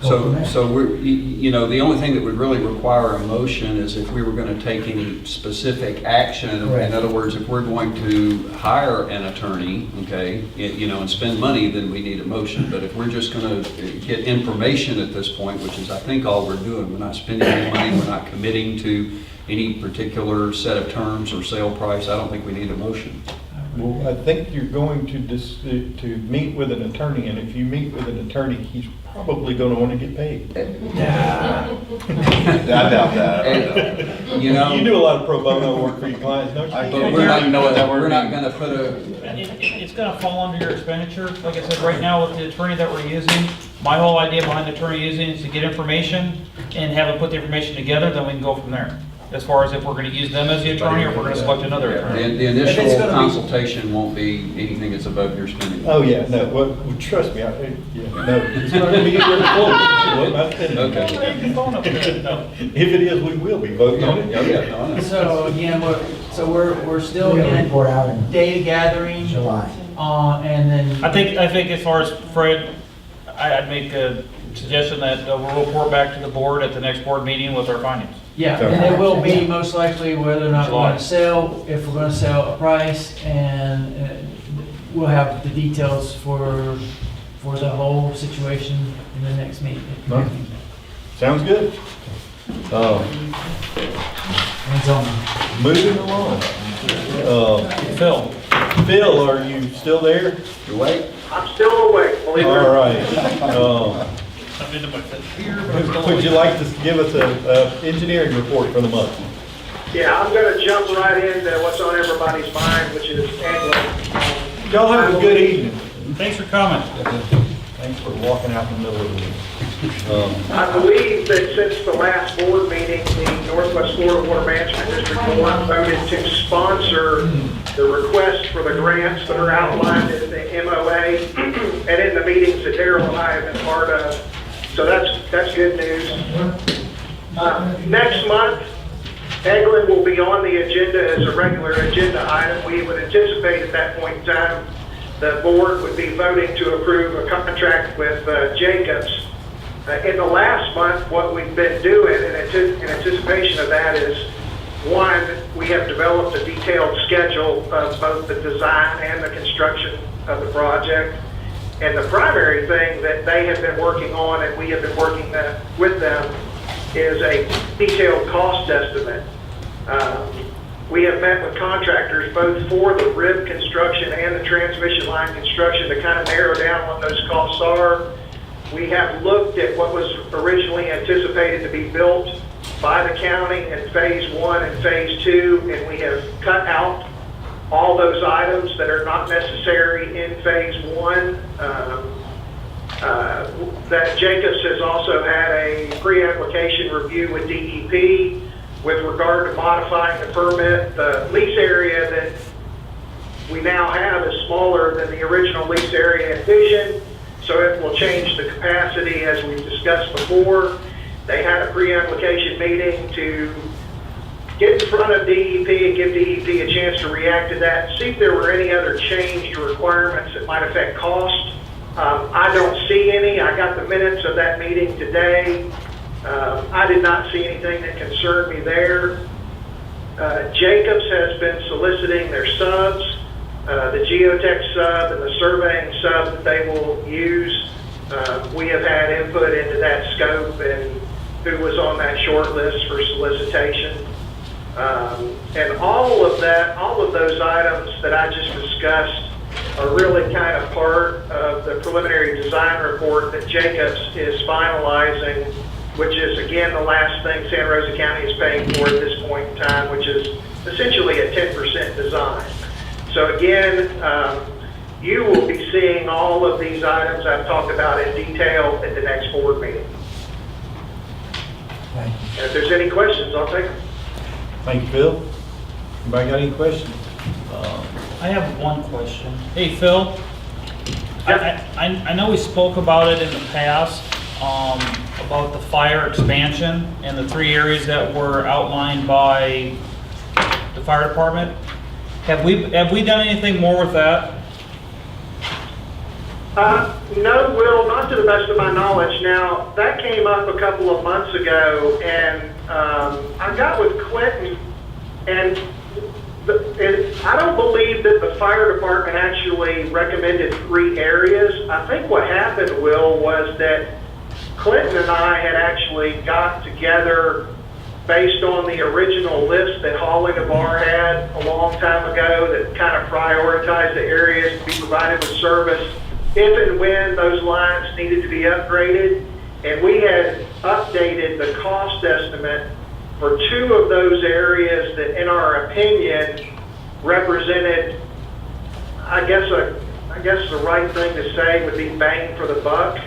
Go from there. So we're, you know, the only thing that would really require a motion is if we were going to take any specific action. Correct. In other words, if we're going to hire an attorney, okay, you know, and spend money, then we need a motion. But if we're just going to get information at this point, which is I think all we're doing, we're not spending any money, we're not committing to any particular set of terms or sale price, I don't think we need a motion. Well, I think you're going to meet with an attorney, and if you meet with an attorney, he's probably going to want to get paid. I doubt that. You know, You do a lot of pro bono work for your clients, don't I you? can't we're not, even know what that word we're not means. going to put a, It's gonna fall under your expenditure. Like I said, right now with the attorney that we're using, my whole idea behind the attorney using is to get information and have them put the information together, then we can go from there. As far as if we're gonna use them as the attorney or if we're gonna select another attorney. the initial consultation won't be anything that's above your spending. Oh, yeah, no, well, trust me, no, it's not going to be anywhere close. Well, not then. Okay. If it is, we will be voting on it. Oh, yeah, no, I know. So again, we're still We're gonna in report out in data gathering, July. and then. I think as far as Fred, I'd make a suggestion that we'll report back to the board at the next board meeting with our findings. Yeah, and it will be most likely whether or not we're going to sell, if we're going to sell a price, and we'll have the details for the whole situation in the next meeting. Okay. Sounds good. Hands on. Moving along. Phil, are you still there? You wait. I'm still awake, believe it or All not. right. Would you like to give us a engineering report for the month? Yeah, I'm gonna jump right into what's on everybody's mind, which is angling. Y'all have a good evening. Thanks for coming. Thanks for walking out in the middle of the week. I believe that since the last board meeting, the Northwest Florida Water Management District Board voted to sponsor the request for the grants that are outlined in the MOA and in the meetings that Daryl and I have been part of. So that's good news. Next month, Eglin will be on the agenda as a regular agenda item. We would anticipate at that point in time, the board would be voting to approve a contract with Jacobs. In the last month, what we've been doing in anticipation of that is, one, we have developed a detailed schedule of both the design and the construction of the project. And the primary thing that they have been working on, and we have been working with them, is a detailed cost estimate. We have met with contractors both for the rib construction and the transmission line construction to kind of narrow down what those costs are. We have looked at what was originally anticipated to be built by the county in phase 1 and phase 2, and we have cut out all those items that are not necessary in phase 1. That Jacobs has also had a pre-application review with DEP with regard to modifying the permit. The lease area that we now have is smaller than the original lease area envisioned, so it will change the capacity as we've discussed before. They had a pre-application meeting to get in front of DEP and give DEP a chance to react to that, see if there were any other changed requirements that might affect cost. I don't see any. I got the minutes of that meeting today. I did not see anything that concerned me there. Jacobs has been soliciting their subs, the geotech sub and the surveying sub that they will use. We have had input into that scope and who was on that short list for solicitation. And all of those items that I just discussed are really kind of part of the preliminary design report that Jacobs is finalizing which is again the last thing Santa Rosa County is paying for at this point in time, which is essentially a 10% design. So again, you will be seeing all of these items I've talked about in detail at the next board meeting. And if there's any questions, I'll take them. Thank you, Phil. Anybody got any questions? I have one question. Hey, Phil, I know we spoke about it in the past, about the fire expansion and the 3 areas that were outlined by the fire department. Have we done anything more with that? No, Will, not to the best of my knowledge. Now, that came up a couple of months ago, and I got with Clinton, and I don't believe that the fire department actually recommended 3 areas. I think what happened, Will, was that Clinton and I had actually got together based on the original list that Hawley Navarre had a long time ago that kind of prioritized the areas to be provided with service if and when those lines needed to be upgraded. And we had updated the cost estimate for 2 of those areas that, in our opinion, represented, I guess the right thing to say would be bang for the buck.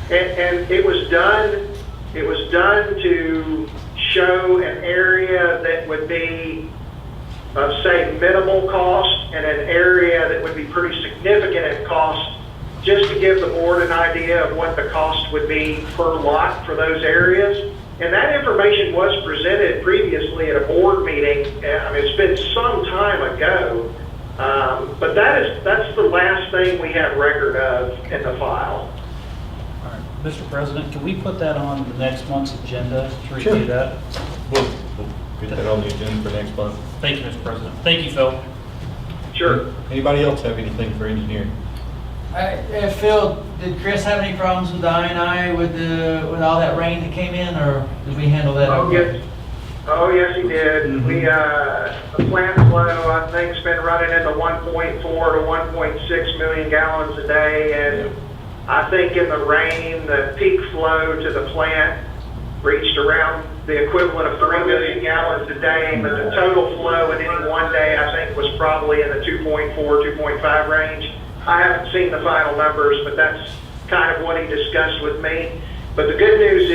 And it was done to show an area that would be of, say, minimal cost and an area that would be pretty significant in cost, just to give the board an idea of what the cost would be per lot for those areas. And that information was presented previously at a board meeting. I mean, it's been some time ago, but that's the last thing we have record of in the file. All right, Mr. President, can we put that on the next month's agenda to Sure. review that? We'll get that on the agenda for next month. Thank you, Mr. President. Thank you, Phil. Sure. Anybody else have anything for engineering? Phil, did Chris have any problems with the I&I with all that rain that came in, or did we handle that? Okay? Yes, he did. The plant flow, I think, has been running in the 1.4 to 1.6 million gallons a day, and I think in the rain, the peak flow to the plant reached around the equivalent of 3 million gallons a day, but the total flow in any one day, I think, was probably in the 2.4, 2.5 range. I haven't seen the final numbers, but that's kind of what he discussed with me. But the good news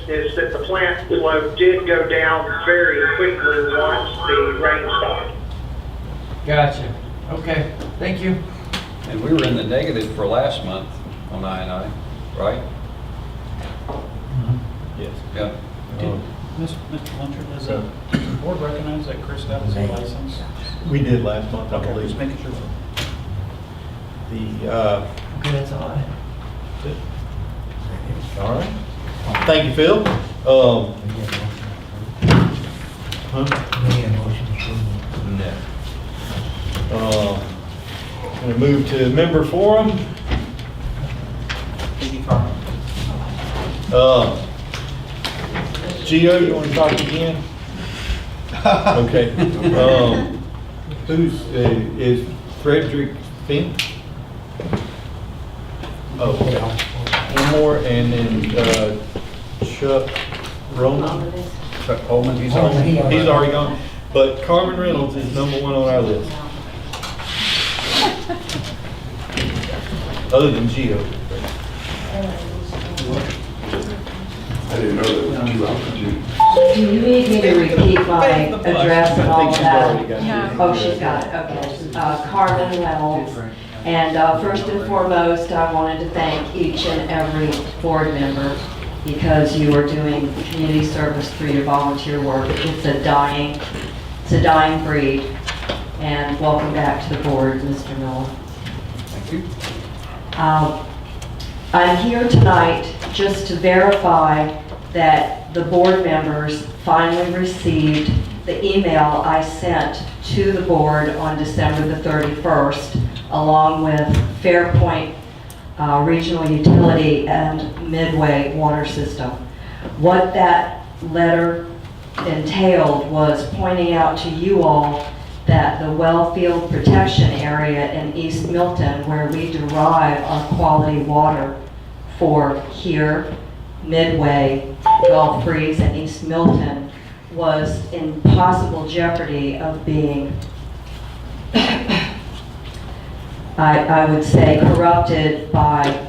is that the plant flow did go down very quickly once the rain stopped. Gotcha. Okay, thank you. And we were in the negative for last month on I&I, right? Yes. Yeah. Mr. Luncher, does the board recognize that Chris got his license? We did last month, I Okay, believe. just making sure. Okay, that's all I have. All right. Thank you, Phil. Huh? No. Going to move to member forum. Thank you, Carmen. Gio, you want to talk again? Okay. Is Frederick Fink? Oh, okay. One more, and then Chuck Roman. Chuck Coleman, He's already gone. But Carmen Reynolds is number 1 on our list. Other than Gio. I didn't know there were 2 opportunities. Do you need me to repeat my address and all of that? Yeah. Oh, she's got it, okay. Carmen Reynolds. And first and foremost, I wanted to thank each and every board member because you are doing community service through your volunteer work. It's a dying breed. And welcome back to the board, Mr. Miller. Thank you. I'm here tonight just to verify that the board members finally received the email I sent to the board on December the 31st, along with Fairpoint Regional Utility and Midway Water System. What that letter entailed was pointing out to you all that the Wellfield Protection Area in East Milton, where we derive our quality water for here, Midway, Gulf Breeze, and East Milton was in possible jeopardy of being, I would say, corrupted by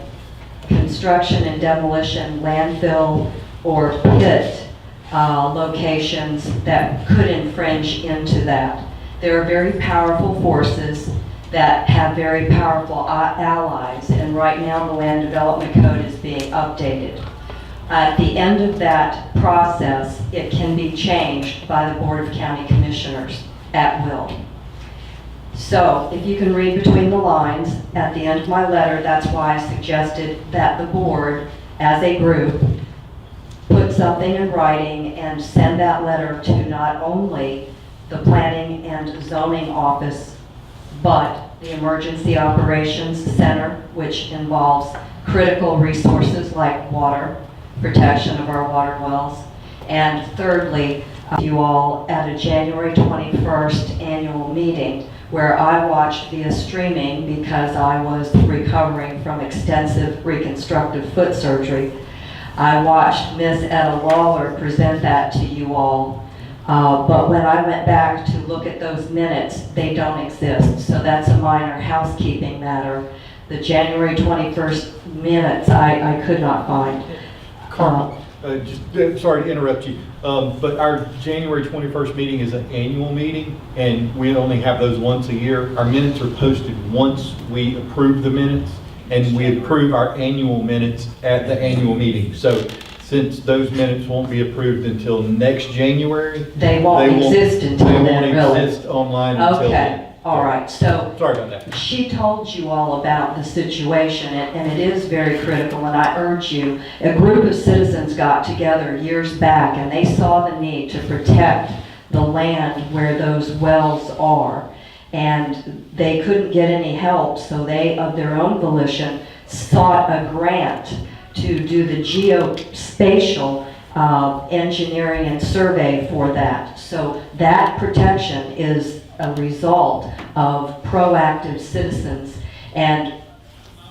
construction and demolition, landfill, or pit locations that could infringe into that. There are very powerful forces that have very powerful allies, and right now the Land Development Code is being updated. At the end of that process, it can be changed by the Board of County Commissioners at will. So if you can read between the lines, at the end of my letter, that's why I suggested that the board, as a group, put something in writing and send that letter to not only the Planning and Zoning Office, but the Emergency Operations Center, which involves critical resources like water, protection of our water wells, and thirdly, you all at a January 21st annual meeting where I watched via streaming because I was recovering from extensive reconstructive foot surgery. I watched Ms. Etta Lawler present that to you all. But when I went back to look at those minutes, they don't exist. So that's a minor housekeeping matter. The January 21st minutes, I could not find. Carl, sorry to interrupt you, but our January 21st meeting is an annual meeting, and we only have those once a year. Our minutes are posted once we approve the minutes, and we approve our annual minutes at the annual meeting. So since those minutes won't be approved until next January. They won't exist until then, They really? won't exist online until Okay, then. all right, so. Sorry about that. She told you all about the situation, and it is very critical, and I urge you, a group of citizens got together years back, and they saw the need to protect the land where those wells are. And they couldn't get any help, so they, of their own volition, sought a grant to do the geospatial engineering and survey for that. So that protection is a result of proactive citizens, and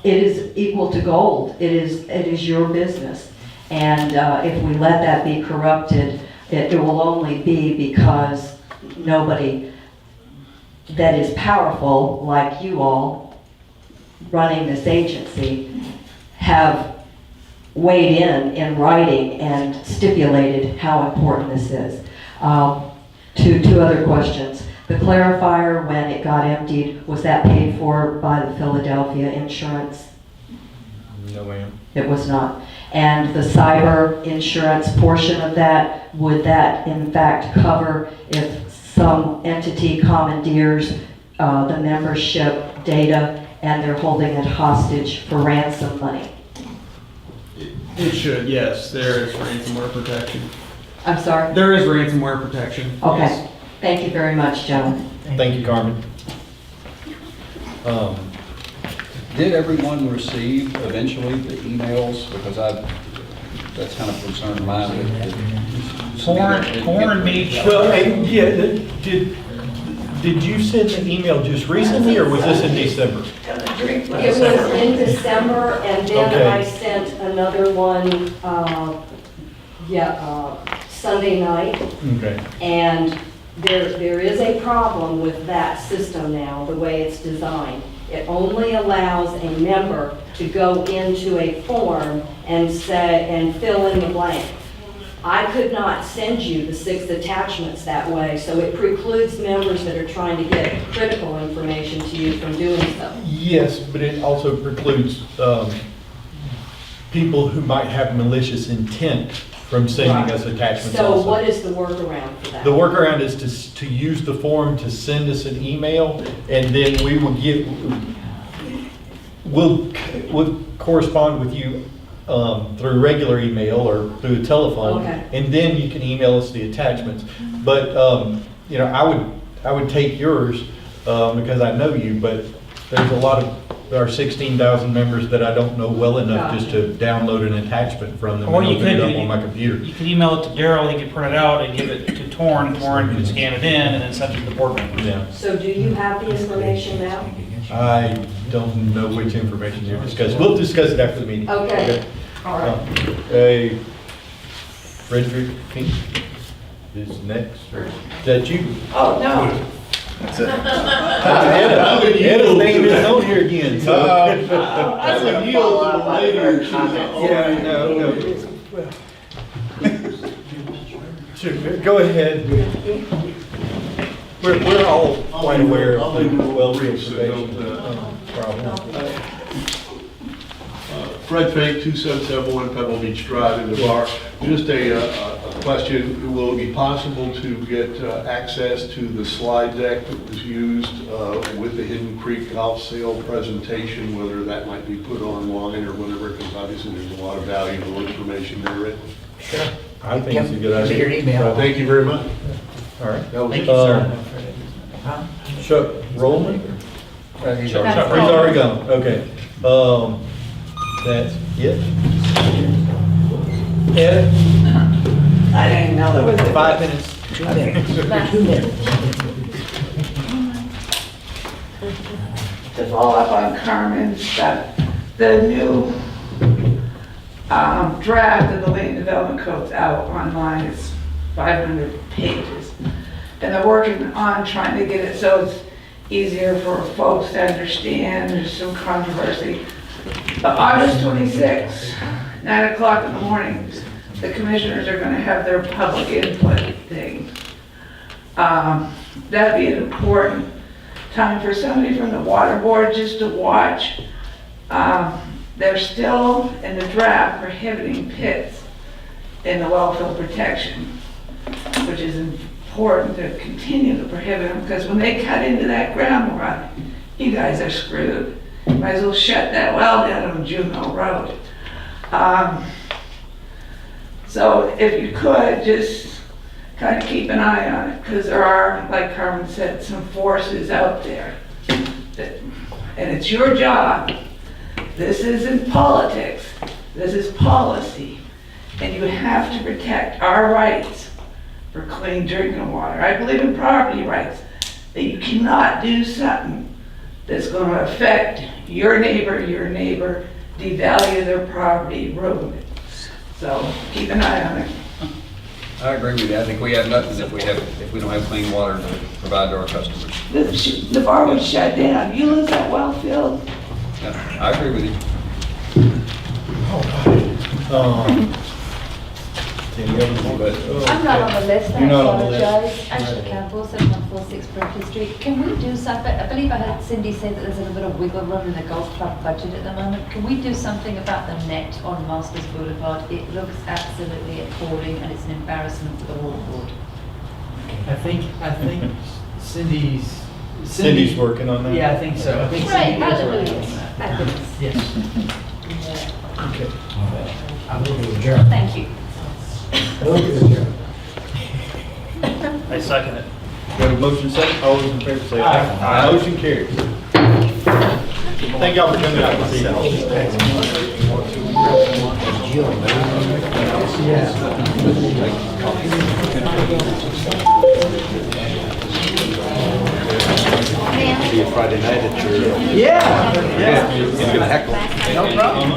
it is equal to gold. It is your business. And if we let that be corrupted, it will only be because nobody that is powerful, like you all, running this agency, have weighed in writing and stipulated how important this is. Two other questions. The clarifier, when it got emptied, was that paid for by the Philadelphia insurance? No, ma'am. It was not. And the cyber insurance portion of that, would that in fact cover if some entity commandeers the membership data and they're holding it hostage for ransom money? It should, yes. There is ransomware protection. I'm sorry? There is ransomware protection. Okay. Yes. Thank you very much, gentlemen. Thank you, Carmen. Did everyone receive eventually the emails? Because that's kind of a concern of mine. Porn meets. Well, did you send the email just recently, or was this in December? It was in December, and then Okay. I sent another one, Sunday night. Okay. And there is a problem with that system now, the way it's designed. It only allows a member to go into a form and fill in the blank. I could not send you the 6 attachments that way, so it precludes members that are trying to get critical information to you from doing so. Yes, but it also precludes people who might have malicious intent from sending us attachments So also. what is the workaround for that? The workaround is to use the form to send us an email, and then we'll correspond with you through regular email or through a telephone, Okay. and then you can email us the attachments. But I would take yours because I know you, but there's a lot of our 16,000 members that I don't know well enough just to download an attachment from them Or and you open could it up do- on my computer. You could email it to Daryl, he could print it out and give it to Torrin can scan it in and then send it to the board members. Yeah. So do you have the information now? I don't know which information you're discussing. We'll discuss it after the meeting. Okay. All right. A Frederick Pink is next. Is that you? Oh, no. That's it. Edda's name is on here again, so. I would yield to the later Yeah, no. Sure, go ahead. We're all quite aware of the well preservation problem. Fred Fink, 2771 Pebble Beach Drive in the bar. Just a question, will it be possible to get access to the slide deck that was used with the Hidden Creek Golf Sale presentation, whether that might be put online or whatever, because obviously there's a lot of valuable information there. Sure. I think it's a good idea. Your email. Thank you very much. All right. That was Thank it. you, sir. Huh? Chuck Rollman? He's Chuck already gone, okay. That's it. Ed, I didn't know there was a. 5 minutes. 2 minutes. 2 minutes. To follow up on Carmen's stuff, the new draft of the land development code's out online. It's 500 pages. And they're working on trying to get it so it's easier for folks to understand. There's some controversy. But August 26th, 9 o'clock in the morning, the commissioners are going to have their public input thing. That'd be an important time for somebody from the water board just to watch. They're still in the draft prohibiting pits in the wellfield protection, which is important to continue to prohibit them, because when they cut into that ground run, you guys are screwed. Might as well shut that well down on Juneau Road. So if you could, just kind of keep an eye on it, because there are, like Carmen said, some forces out there. And it's your job. This isn't politics. This is policy. And you have to protect our rights for clean drinking water. I believe in property rights, that you cannot do something that's going to affect your neighbor, devalue their property, ruin it. So keep an eye on it. I agree with you. I think we have nothing if we don't have clean water to provide to our customers. The bar was shut down. You lose that well field. Yeah, I agree with you. I'm not on the list, I You're not on the list. apologise. Angela Campbell, 7146 Brinkley Street. Can we do something, I believe I heard Cindy say that there's a little bit of wiggle room in the golf club budget at the moment. Can we do something about the net on Masters Boulevard? It looks absolutely appalling and it's an embarrassment for the water board. I think Cindy's working on that? Yeah, I think so. I think Great, Cindy is working hallelujah. on that. Fabulous. Yes. Okay. I move to adjourn. Thank you. Move to adjourn. I second it. We have a motion second, all those in favor say aye. Aye. Motion carries. Thank y'all for coming out this Be a Friday night at your. Yeah. It's gonna heckle. No problem.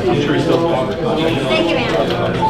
I'm sure he's still. Thank you, ma'am.